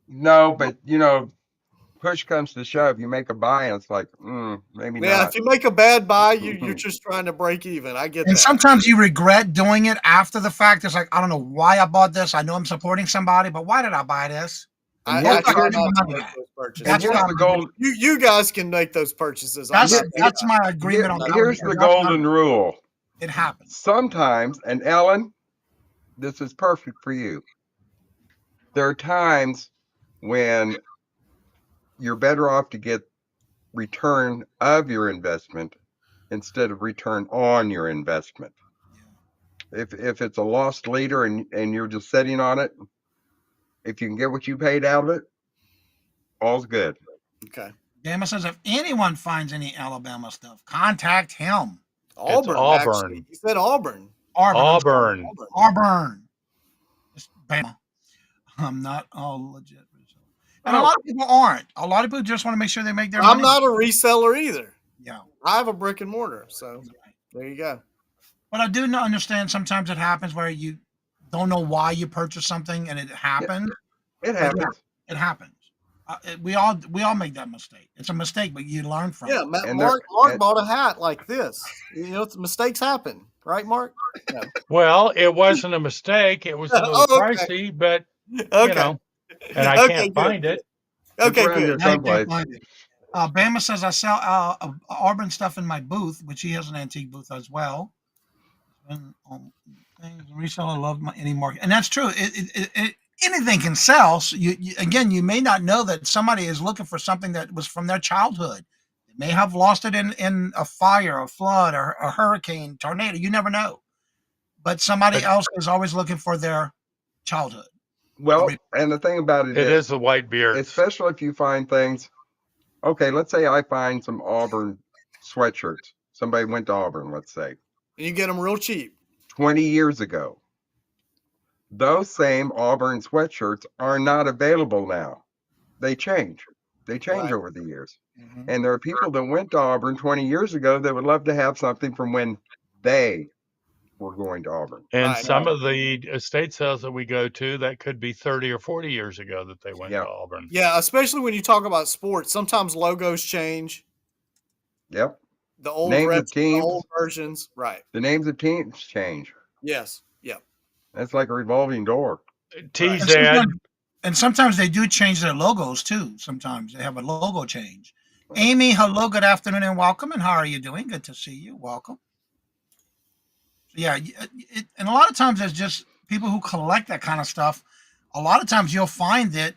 No, but push comes to shove, you make a buy, and it's like, maybe Yeah, not. if you make a bad buy, you're just trying to break even. I get And that. sometimes you regret doing it after the fact. It's like, I don't know why I bought this. I know I'm supporting somebody, but why did I buy this? And I here's, try here's, not to money make back. those purchases. and That's here's what the gold. You guys can make those purchases. I'm not. That's my agreement on Here's the golden rule. It happens. Sometimes, and Ellen, this is perfect for you. There are times when you're better off to get return of your investment instead of return on your investment. If it's a lost leader and you're just sitting on it, if you can get what you paid out of it, all's good. Okay. Bama says if anyone finds any Alabama stuff, contact him. Auburn, Auburn. actually. He said Auburn. Auburn. Auburn. It's Bama. I'm not all legit. And a lot of people aren't. A lot of people just want to make sure they make their I'm money. not a reseller either. Yeah. I have a brick and mortar. So there you go. But I do understand sometimes it happens where you don't know why you purchased something and it happened. It happens. It happens. We all make that mistake. It's a mistake, but you learn from Yeah, it. Mark bought a hat like this. Mistakes happen, right, Mark? No. Well, it wasn't a mistake. It was a little pricey, but Okay. And I can't find it. Okay, It's around here good. someplace. Bama says I sell Auburn stuff in my booth, which he has an antique booth as well. And reseller love any market, and that's true. Anything can sell. So you may not know that somebody is looking for something that was from their childhood. They may have lost it in a fire, a flood, or a hurricane, tornado. You never know. But somebody else is always looking for their childhood. Well, and the thing about it is the white beard. Especially if you find things. Okay, let's say I find some Auburn sweatshirts. Somebody went to Auburn, let's say. And you get them real cheap. 20 years ago. Those same Auburn sweatshirts are not available now. They change. They change over the years. Mm-hmm. And there are people that went to Auburn 20 years ago that would love to have something from when they were going to Auburn. And some of the estate sales that we go to, that could be 30 or 40 years ago that they went to Auburn. Yeah, especially when you talk about sports. Sometimes logos change. Yep. The old names of teams, the old versions. Right. The names of teams change. Yes. Yep. That's like a revolving door. TZ. And sometimes they do change their logos too. Sometimes they have a logo change. Amy, hello, good afternoon and welcome. And how are you doing? Good to see you. Welcome. Yeah, and a lot of times there's just people who collect that kind of stuff. A lot of times you'll find that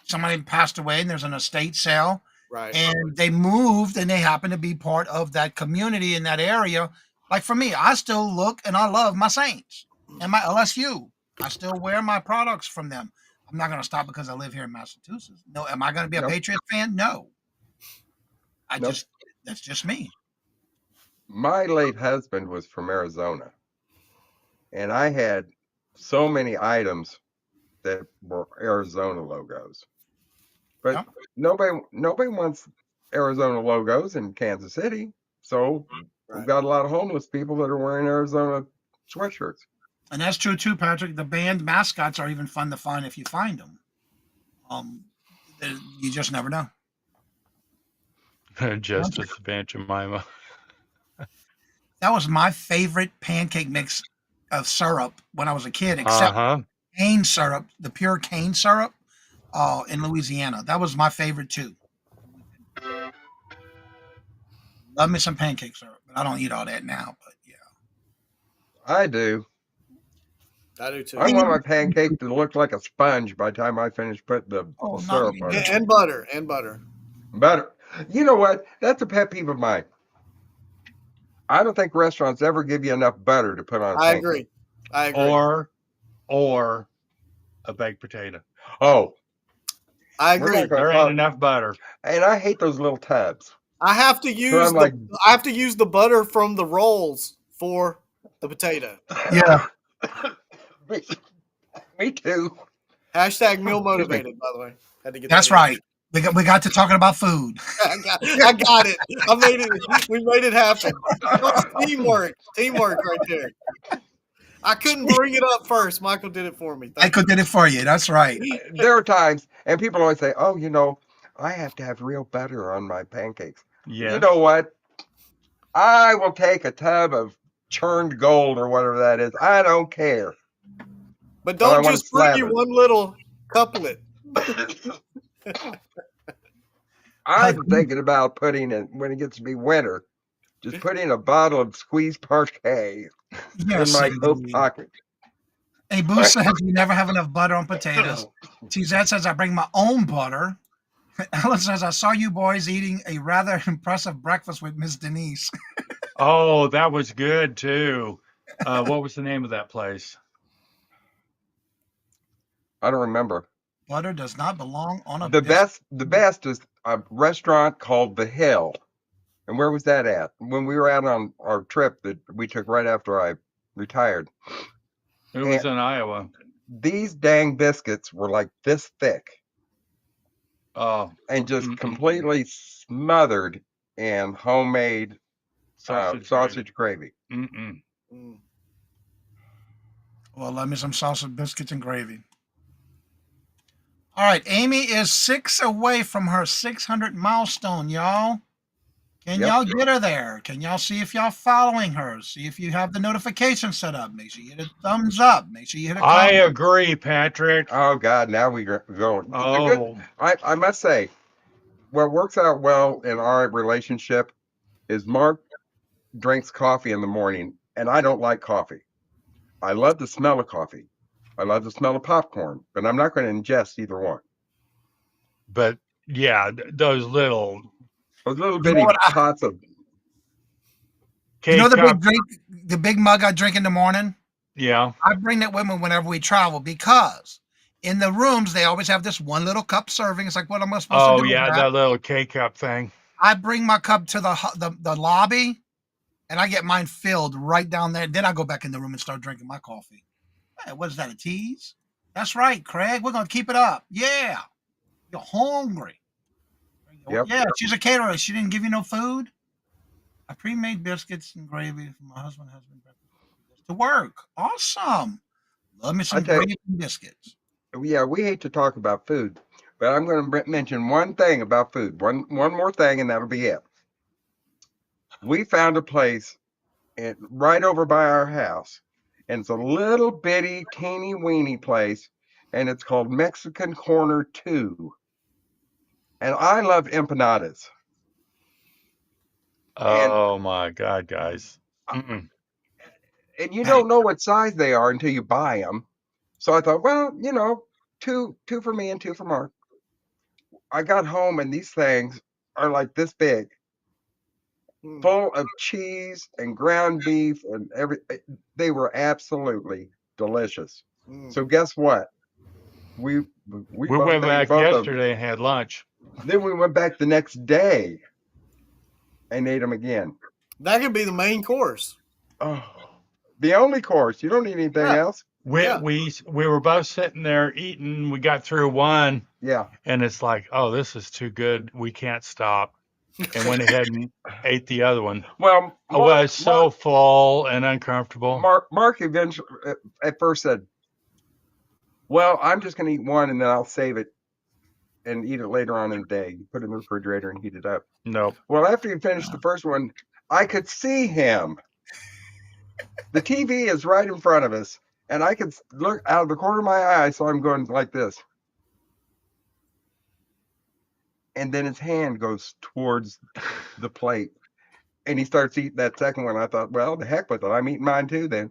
somebody passed away and there's an estate sale. Right. And they moved and they happen to be part of that community in that area. Like for me, I still look and I love my Saints and my LSU. I still wear my products from them. I'm not going to stop because I live here in Massachusetts. No, am I going to be a Patriots fan? No. That's just me. My late husband was from Arizona, and I had so many items that were Arizona logos. But nobody wants Arizona logos in Kansas City. So we've got a lot of homeless people that are wearing Arizona sweatshirts. And that's true too, Patrick. The band mascots are even fun to find if you find them. You just never know. Justice Aunt Jemima. That was my favorite pancake mix of syrup when I was a kid, except cane syrup, the pure cane syrup in Louisiana. That was my favorite too. Love me some pancake syrup, but I don't eat all that now. But yeah, I do. I do too. I want my pancake to look like a sponge by the time I finish putting the syrup on it. And butter. Butter. You know what? That's a pet peeve of mine. I don't think restaurants ever give you enough butter to put on a pancake. I agree. Or a baked potato. Oh. I agree. There ain't enough butter. And I hate those little tubs. I have to use the butter from the rolls for The potato. Yeah, Me too. Hashtag meal Excuse me. motivated, by the way. Had to get that's that in. right. We got to talking about food. I got it. I made it. We made it happen. That's teamwork. Teamwork right there. I couldn't bring it up first. Michael did it for me. Thank Michael did it for you. That's right. There are times, and people always say, "Oh, I have to have real butter on my pancakes." Yeah. You know what? I will take a tub of churned gold or whatever that is. I don't care. But But I don't want just bring you slathered. one little couplet. I'm thinking about putting it when it gets to be winter. Just putting a bottle of squeezed parquet in my coat pocket. Hey, Boo says you never have enough butter on potatoes. Tizette says I bring my own butter. Ellen says I saw you boys eating a rather impressive breakfast with Miss Denise. Oh, that was good too. What was the name of that place? I don't remember. Butter does not belong on a The biscuit. best is a restaurant called The Hill. And where was that at? When we were out on our trip that we took right after I retired. It was in Iowa. These dang biscuits were like this thick Oh, and just completely smothered in homemade sausage gravy. Mm-mm. Well, love me some sausage, biscuits, and gravy. All right, Amy is 6 away from her 600 milestone, y'all. Can y'all get her there? Can y'all see if y'all following her? See if you have the notification set up. Make sure you hit a thumbs up. Make sure you hit a I comment. agree, Patrick. Oh God, now we're going. Oh, I must say, what works out well in our relationship is Mark drinks coffee in the morning, and I don't like coffee. I love the smell of coffee. I love the smell of popcorn, but I'm not going to ingest either one. but yeah, those little bitty pots of. You know the K-cup. big drink, the big mug I drink in the morning? Yeah. I bring that with me whenever we travel because in the rooms they always have this one little cup serving. It's like, what am I supposed to do? Oh yeah, with that little K-cup thing. I bring my cup to the lobby, and I get mine filled right down there. Then I go back in the room and start drinking my coffee. Hey, what is that, a tease? That's right, Craig. We're gonna keep it up. Yeah, you're hungry. Yep. Yeah, she's a caterer. She didn't give you no food. I pre-made biscuits and gravy for my husband. To work. Awesome. Love me some gravy and biscuits. Yeah, we hate to talk about food, but I'm going to mention one thing about food. One more thing, and that'll be it. We found a place right over by our house, and it's a little bitty, teeny weeny place, and it's called Mexican Corner 2. And I love empanadas. Oh my God, guys. And you don't know what size they are until you buy them. So I thought, well, two for me and two for Mark. I got home and these things are like this big, full of cheese and ground beef and everything. They were absolutely delicious. So guess what? We went back yesterday and had lunch. Then we went back the next day and ate them again. That could be the main course. Oh, the only course. You don't need anything else. We were both sitting there eating. We got through one. Yeah. And it's like, oh, this is too good. We can't stop. And went ahead and ate the other one. Well, I was so full and uncomfortable. Mark eventually at first said, well, I'm just going to eat one and then I'll save it and eat it later on in the day. You put it in the refrigerator and heat it up. Nope. Well, after he finished the first one, I could see him. The TV is right in front of us, and I could look out of the corner of my eye. I saw him going like this. And then his hand goes towards the plate, and he starts eating that second one. I thought, well, the heck with it. I'm eating mine too then.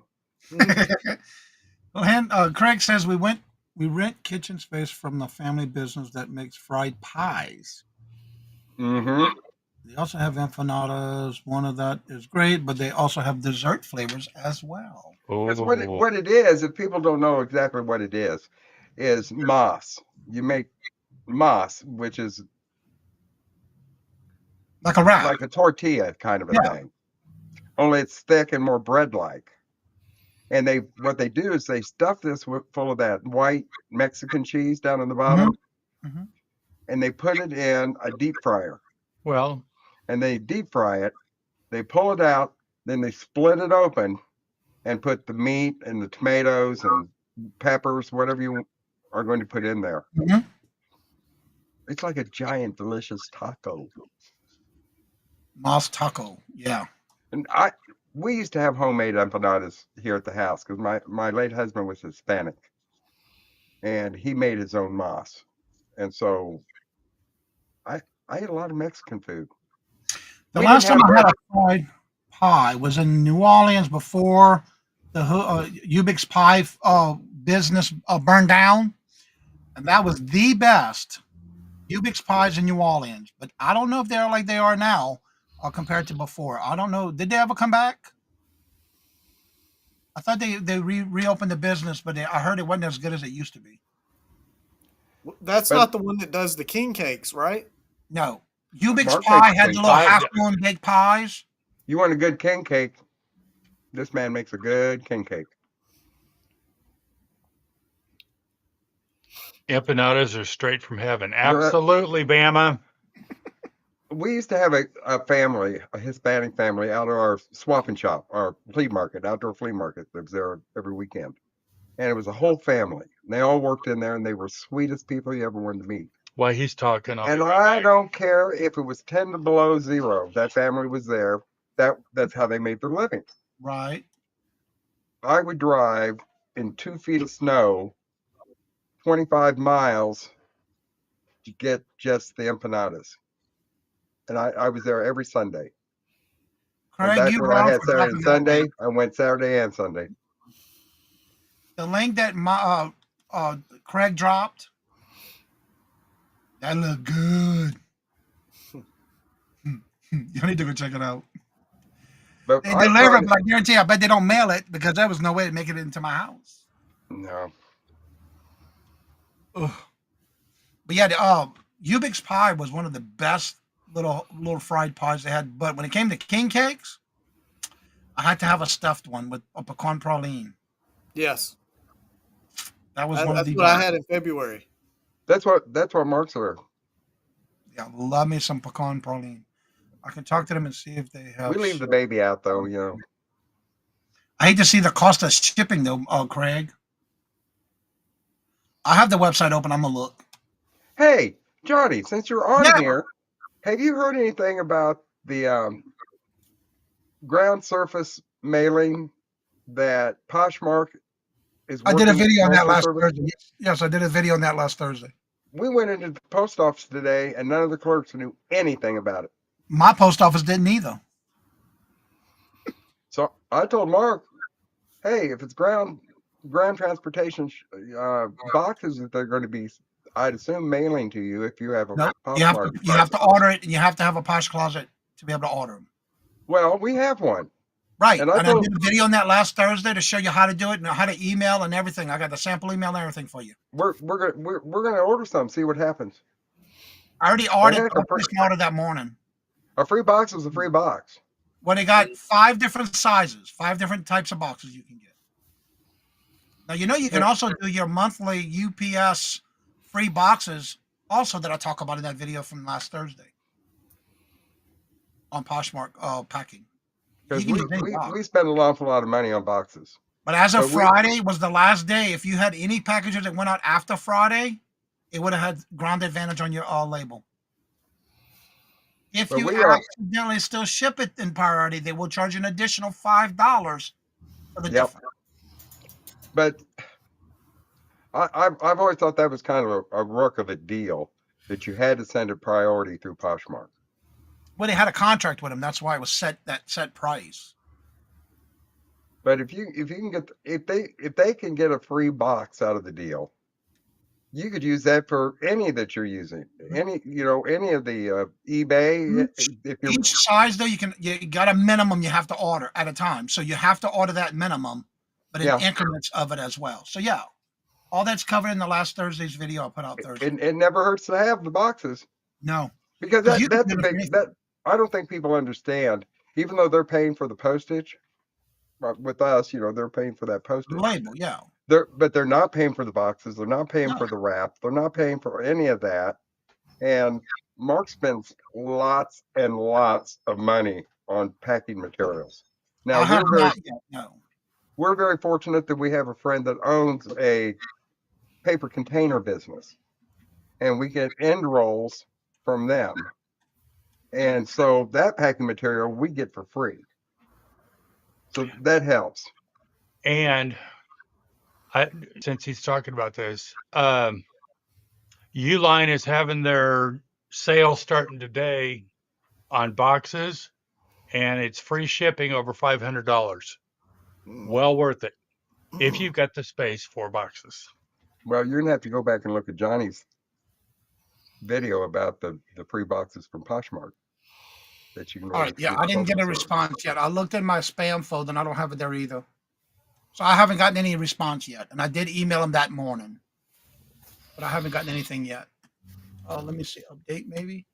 Well, Craig says we rent kitchen space from the family business that makes fried pies. Mm-hmm. They also have empanadas. One of that is great, but they also have dessert flavors as well. Because what it is, if people don't know exactly what it is mas. You make mas, which is like a wrap, like a tortilla kind of a thing. Only it's thick and more bread-like. And what they do is they stuff this full of that white Mexican cheese down in the Mm-hmm. bottom, Mm-hmm. and they put it in a deep fryer. Well, And they deep fry it. They pull it out, then they split it open and put the meat and the tomatoes and peppers, whatever you are going to put in there. Mm-hmm. It's like a giant, delicious taco. Moss taco. Yeah. And we used to have homemade empanadas here at the house because my late husband was Hispanic, and he made his own mas. And so I ate a lot of Mexican food. The We last didn't time have I had a fried pie was in New Orleans before the Ubix pie business burned down, and that was the best Ubix pies in New Orleans. But I don't know if they're like they are now compared to before. I don't know. Did they ever come back? I thought they reopened the business, but I heard it wasn't as good as it used to be. That's But- not the one that does the king cakes, right? No, Ubix Mark pie makes had king the little pie. half moon baked pies. You want a good king cake? This man makes a good king cake. empanadas are straight from heaven. Absolutely, Bama. We used to have a family, a Hispanic family, out at our swap and shop, our flea market, outdoor flea market that was there every weekend. And it was a whole family. And they all worked in there, and they were sweetest people you ever wanted to meet. While he's talking, And I don't care if it was 10 to below zero. That family was there. That's how they made their living. Right. I would drive in 2 feet of snow 25 miles to get just the empanadas. And I was there every Sunday. And Craig, back you when I wrong had for Saturday and dropping that Sunday, link. I went Saturday and Sunday. The link that my Craig dropped, that looked good. You need to go check it out. But They I deliver, tried- but I guarantee I bet they don't mail it because there was no way to make it into my house. No. Ugh. But yeah, the Ubix pie was one of the best little fried pies they had. But when it came to king cakes, I had to have a stuffed one with a pecan praline. Yes. That was one of That's the what I best. had in February. That's what Mark's there. Yeah, love me some pecan praline. I can talk to them and see if they have. We leave the baby out though, you know. I hate to see the cost of shipping though, Craig. I have the website open. I'm gonna look. Hey, Johnny, since you're on Yeah. here, have you heard anything about the ground surface mailing that Poshmark is I working did a video on with that last Postal Service? Thursday. Yes, I did a video on that last Thursday. We went into the post office today and none of the clerks knew anything about it. My post office didn't either. So I told Mark, hey, if it's ground transportation boxes that they're going to be, I'd assume, mailing to you if you have a Nope. Poshmark. You have to order it, and you have to have a Posh Closet to be able to order them. Well, we have one. Right. And And I I told- did a video on that last Thursday to show you how to do it and how to email and everything. I got the sample email and everything for you. We're gonna order some, see what happens. I already ordered. heck, I placed an order that morning. A free box is a free box. Well, they got 5 different sizes, 5 different types of boxes you can get. Now, you can also do your monthly UPS free boxes also that I talk about in that video from last Thursday on Poshmark packing. Because You can use any box. we spend an awful lot of money on boxes. But as of But we- Friday was the last day. If you had any packages that went out after Friday, it would have had ground advantage on your label. If But you we are- accidentally still ship it in priority, they will charge you an additional $5 for the Yep. difference. But I've always thought that was kind of a rook of a deal that you had to send it priority through Poshmark. Well, they had a contract with them. That's why it was set price. But if you can get if they can get a free box out of the deal, you could use that for any that you're using. Any of the eBay. If you're Each size though, you got a minimum you have to order at a time. So you have to order that minimum, but in Yeah. increments of it as well. So yeah, all that's covered in the last Thursday's video I put out Thursday. it never hurts to have the boxes. No. Because Because you can that's do a it big anything. that I don't think people understand. Even though they're paying for the postage, with us, they're paying for that The postage. label, yeah. But they're not paying for the boxes. They're not paying No. for the wrap. They're not paying for any of that. And Mark spends lots and lots of money on packing materials. Now I have not yet, no. we're very fortunate that we have a friend that owns a paper container business, and we get end rolls from them. And so that packing material we get for free. So that helps. And since he's talking about this, Uline is having their sale starting today on boxes, and it's free shipping over $500. Well worth it if you've got the space for boxes. Well, you're gonna have to go back and look at Johnny's video about the free boxes from Poshmark that you can. All right, yeah, I didn't get a response yet. I looked in my spam folder and I don't have it there either. So I haven't gotten any response yet. And I did email him that morning, but I haven't gotten anything yet. Let me see, update maybe.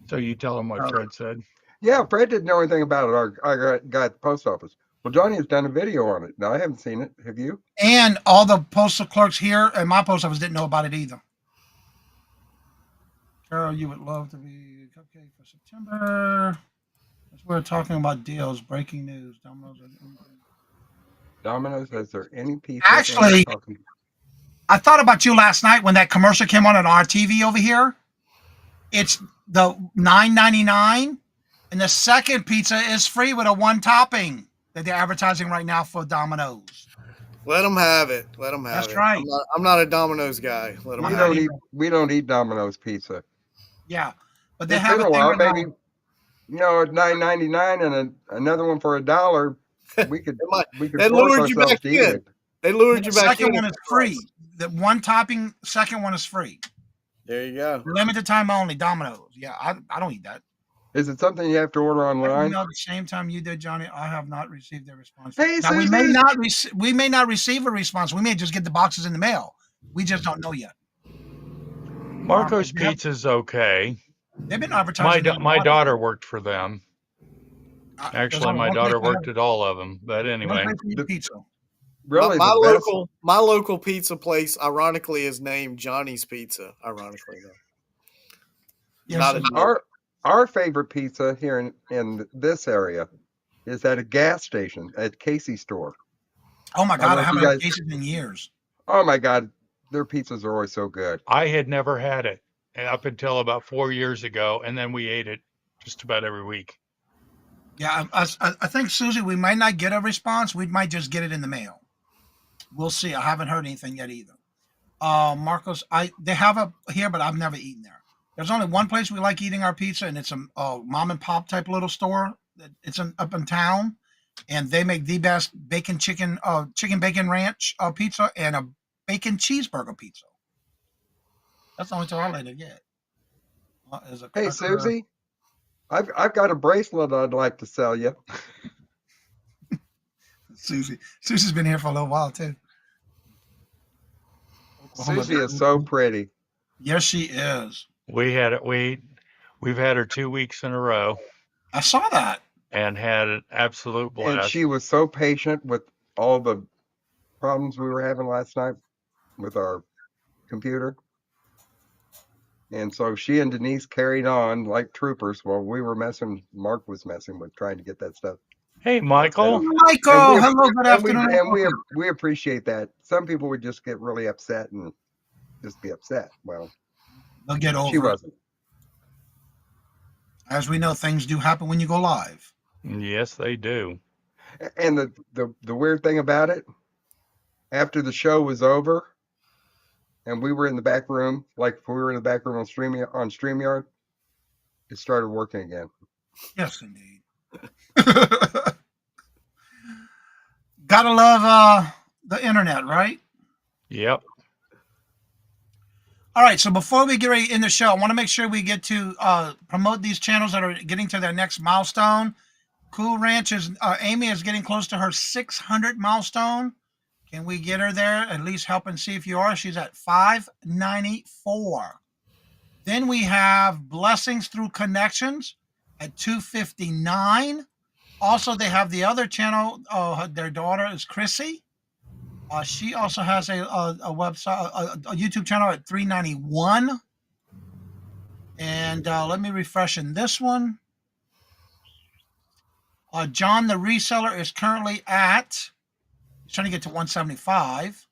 So you tell him what Fred said. Yeah, Fred didn't know anything about it. Our guy at the post office. Well, Johnny has done a video on it. Now I haven't seen it. Have you? And all the postal clerks here at my post office didn't know about it either. Carol, you would love to be a cupcake for September. We're talking about deals, breaking news. Domino's, is there any pizza? Actually, I thought about you last night when that commercial came on our TV over here. It's the $9.99, and the second pizza is free with a one topping that they're advertising right now for Domino's. Let them have it. Let them have That's it. right. I'm not a Domino's guy. Let them have it. We don't eat Domino's pizza. Yeah, but they It's have been a a thing while, right maybe. now. At $9.99 and another one for $1. We could. They lured you back in. They lured you back in. The second one is free. The one topping, second one is free. There you go. Limited time only. Domino's. Yeah, I don't eat that. Is it something you have to order online? No, the same time you did, Johnny. I have not received a response. Hey, now, we may not receive a response. We may just get the boxes in the mail. We just don't know yet. Marco's Pizza's okay. They've been advertising. My daughter worked for them. Actually, my daughter worked at all of them. But anyway, pizza. Really, my local pizza place, ironically, is named Johnny's Pizza. Ironically, though. Yes, our favorite pizza here in this area is at a gas station at Casey's store. Oh my God, I haven't had Casey's in years. Oh my God, their pizzas are always so good. I had never had it up until about 4 years ago, and then we ate it just about every week. Yeah, I think, Susie, we might not get a response. We might just get it in the mail. We'll see. I haven't heard anything yet either. Marcos, they have a here, but I've never eaten there. There's only one place we like eating our pizza, and it's a mom and pop type little store. It's up in town, and they make the best chicken bacon ranch pizza and a bacon cheeseburger pizza. That's the only two I like to get. Hey, Susie, I've got a bracelet I'd like to sell you. Susie's been here for a little while too. Susie is so pretty. Yes, she is. We've had her 2 weeks in a row. I saw that. And had an absolute blast. And she was so patient with all the problems we were having last night with our computer. And so she and Denise carried on like troopers while Mark was messing with trying to get that stuff. Hey, Michael. Hello, good afternoon. And we appreciate that. Some people would just get really upset and just be upset. Well, they'll get over it. She wasn't. As we know, things do happen when you go live. Yes, they do. And the weird thing about it, after the show was over and we were in the back room, like if we were in the back room on StreamYard, it started working again. Yes, indeed. Gotta love the internet, right? Yep. All right, so before we get ready to end the show, I want to make sure we get to promote these channels that are getting to their next milestone. Cool Ranch Amy is getting close to her 600 milestone. Can we get her there? At least help and see if you are. She's at 594. Then we have Blessings Through Connections at 259. Also, they have the other channel. Their daughter is Chrissy. She also has a website, a YouTube channel at 391. And let me refresh in this one. John the reseller is currently at, he's trying to get to 175.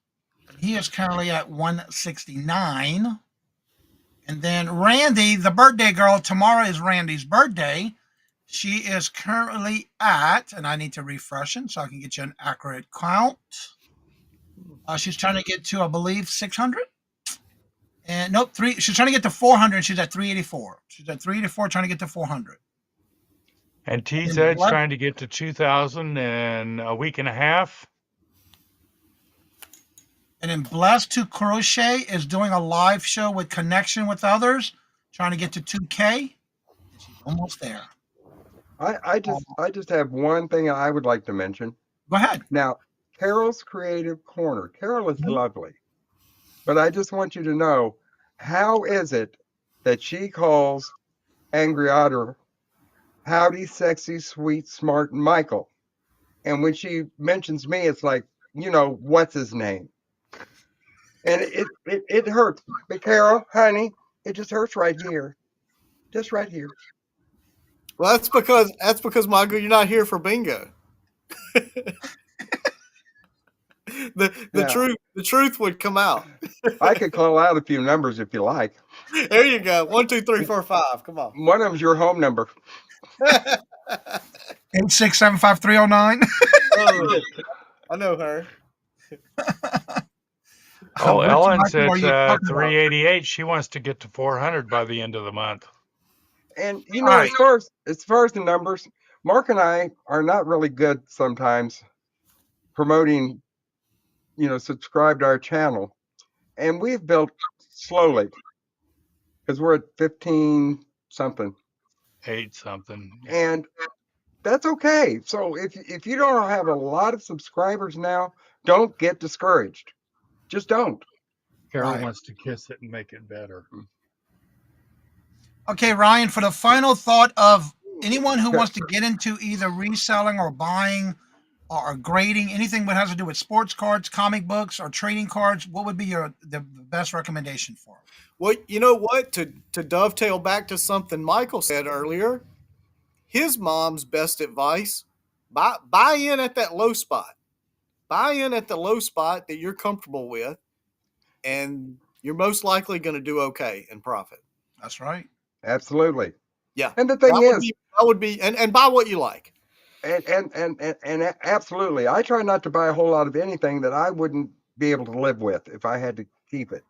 He is currently at 169. And then Randy, the birthday girl, tomorrow is Randy's birthday. She is currently at, and I need to refresh it so I can get you an accurate count. She's trying to get to, I believe, 600. And nope, she's trying to get to 400. She's at 384. She's at 384, trying to get to 400. And TZ's trying to get to 2,000 in a week and a half. And then Blessed to Crochet is doing a live show with Connection with Others, trying to get to 2K. And she's almost there. I just have one thing I would like to mention. Go ahead. Now, Carol's Creative Corner. Carol is lovely. But I just want you to know, how is it that she calls Angry Otter howdy, sexy, sweet, smart Michael? And when she mentions me, it's like, what's his name? And it hurts. But Carol, honey, it just hurts right here. Just right here. Well, that's because Michael, you're not here for bingo. The truth would come out. I could call out a few numbers if you like. There you go. 1, 2, 3, 4, 5. Come on. One of them's your home number. 8675309. Oh, I know her. Oh, Ellen's at 388. She wants to get to 400 by the end of the month. And as far as the numbers, Mark and I are not really good sometimes promoting, subscribe to our channel. And we've built slowly because we're at 15 something. 8 something. And that's okay. So if you don't have a lot of subscribers now, don't get discouraged. Just don't. Carol wants to kiss it and make it better. Okay, Ryan, for the final thought of anyone who wants to get into either reselling or buying or grading, anything that has to do with sports cards, comic books, or trading cards, what would be the best recommendation for them? Well, you know what? To dovetail back to something Michael said earlier, his mom's best advice, buy in at that low spot. Buy in at the low spot that you're comfortable with, and you're most likely going to do okay and profit. That's right. Absolutely. Yeah. And the thing that would be and buy what you like. And absolutely. I try not to buy a whole lot of anything that I wouldn't be able to live with if I had to keep it.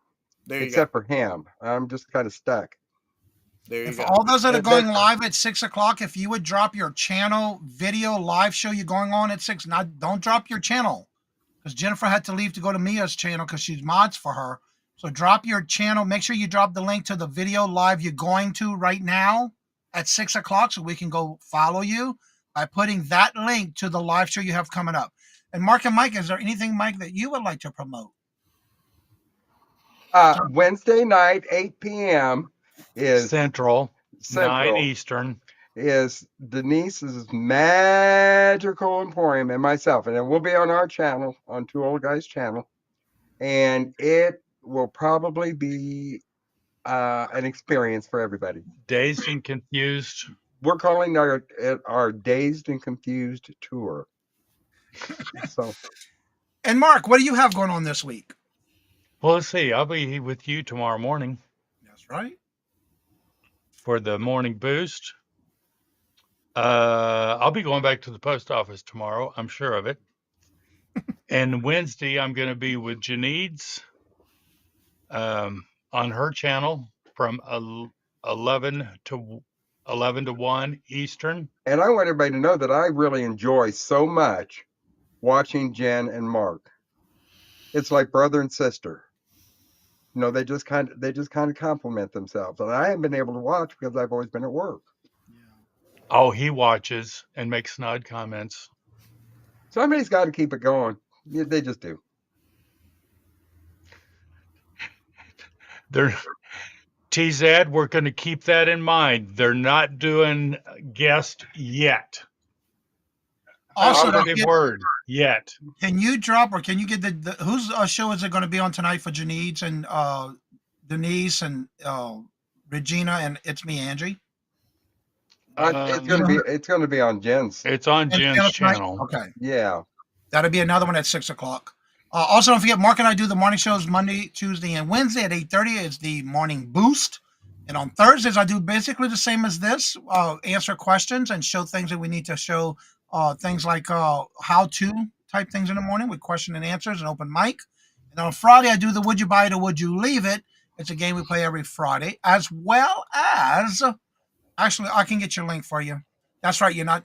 Except for him. I'm just kind of stuck. There you go. For all those that are going live at 6 o'clock, if you would drop your channel video live show you're going on at 6, don't drop your channel, because Jennifer had to leave to go to Mia's channel because she's mods for her. So drop your channel. Make sure you drop the link to the video live you're going to right now at 6 o'clock so we can go follow you by putting that link to the live show you have coming up. And Mark and Mike, is there anything, Mike, that you would like to promote? Wednesday night, 8 p.m. is Central, 9 Eastern. Is Denise's Magical Emporium and myself. And it will be on our channel, on Two Old Guys channel. And it will probably be an experience for everybody. Dazed and Confused. We're calling our Dazed and Confused tour. So. And Mark, what do you have going on this week? Well, let's see. I'll be with you tomorrow morning. That's right. For the morning boost. I'll be going back to the post office tomorrow. I'm sure of it. And Wednesday, I'm going to be with Janine's on her channel from 11 to 1 Eastern. And I want everybody to know that I really enjoy so much watching Jen and Mark. It's like brother and sister. They just kind of compliment themselves. And I haven't been able to watch because I've always been at work. Oh, he watches and makes snide comments. Somebody's got to keep it going. Yeah, they just do. TZ, we're going to keep that in mind. They're not doing guest yet. Also, positive word yet. can you drop or can you get the whose show is it going to be on tonight for Denise and Regina and it's me, Angie? It's gonna be on Jen's. It's on And Jen's tonight? channel. Okay. Yeah. That'll be another one at 6:00. Also, don't forget, Mark and I do the morning shows Monday, Tuesday, and Wednesday at 8:30. It's the morning boost. And on Thursdays, I do basically the same as this, answer questions and show things that we need to show, things like how-to type things in the morning with question and answers and open mic. And on Friday, I do the Would You Buy It or Would You Leave It? It's a game we play every Friday, as well as, actually, I can get your link for you. That's right. You're not,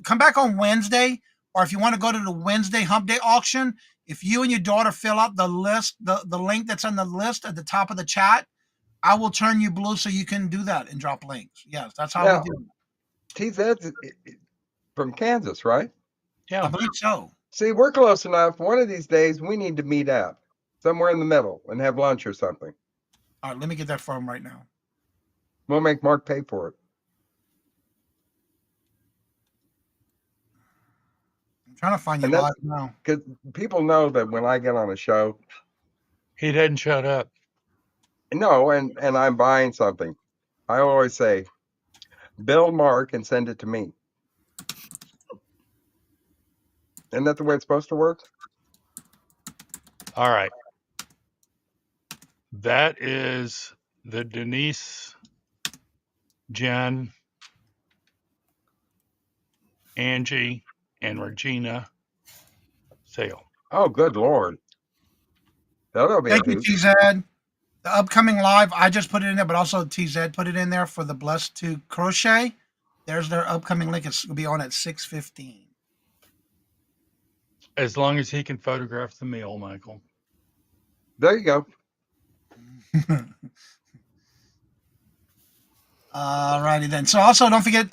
come back on Wednesday, or if you want to go to the Wednesday Hump Day auction, if you and your daughter fill out the list, the link that's on the list at the top of the chat, I will turn you blue so you can do that and drop links. Yes, that's how we do it. TZ's from Kansas, right? I Yeah. believe so. See, we're close enough. One of these days, we need to meet up somewhere in the middle and have lunch or something. All right, let me get that for him right now. We'll make Mark pay for it. I'm trying to find you And live now. Because people know that when I get on a show, He didn't shut up. no, and I'm buying something, I always say, bill Mark and send it to me. Isn't that the way it's supposed to work? All right. That is the Denise, Jen, Angie, and Regina sale. Oh, good Lord. That'll be Thank a you, hoot. TZ. The upcoming live, I just put it in there, but also TZ put it in there for the Blessed to Crochet. There's their upcoming link. It's going to be on at 6:15. As long as he can photograph the meal, Michael. There you go. All righty then. So also don't forget,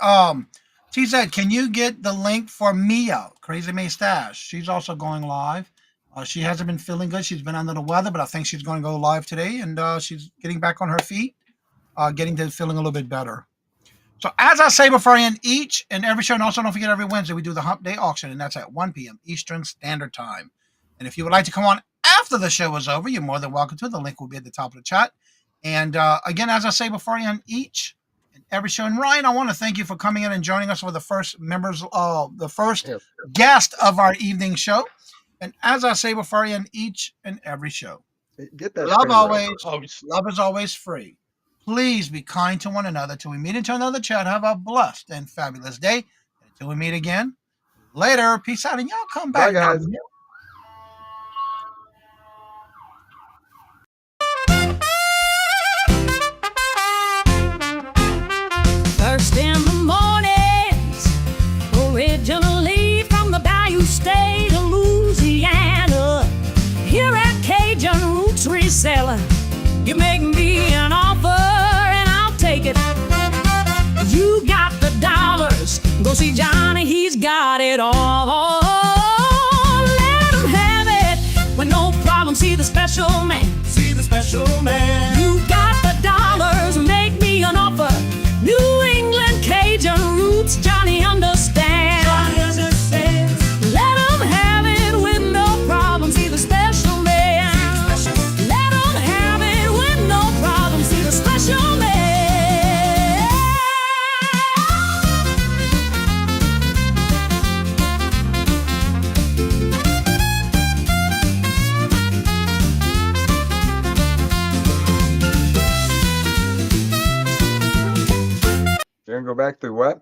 TZ, can you get the link for Mia, Crazy May Stash? She's also going live. She hasn't been feeling good. She's been under the weather, but I think she's going to go live today, and she's getting back on her feet, getting to feeling a little bit better. So as I say before I end each and every show, and also don't forget every Wednesday we do the Hump Day auction, and that's at 1 p.m. Eastern Standard Time. And if you would like to come on after the show is over, you're more than welcome to. The link will be at the top of the chat. And again, as I say before I end each and every show, and Ryan, I want to thank you for coming in and joining us for the first guest of our evening show. And as I say before I end each and every show, Get that. love finger always, up. love is always free. Please be kind to one another till we meet into another chat. Have a blessed and fabulous day. Until we meet again, later. Peace out, and y'all come back. Bye, guys. First in the mornings, originally from the Bayou State of Louisiana. Here at Cajun Roots Reseller, you make me an offer and I'll take it. You got the dollars, go see Johnny, he's got it all. Let him have it with no problem, see the special man. See the special man. You got the dollars, make me an offer. New England Cajun Roots, Johnny understands. Johnny understands. Let him have it with no problem, see the special man. Let him have it with no problem, see the special man. You're going to go back through what?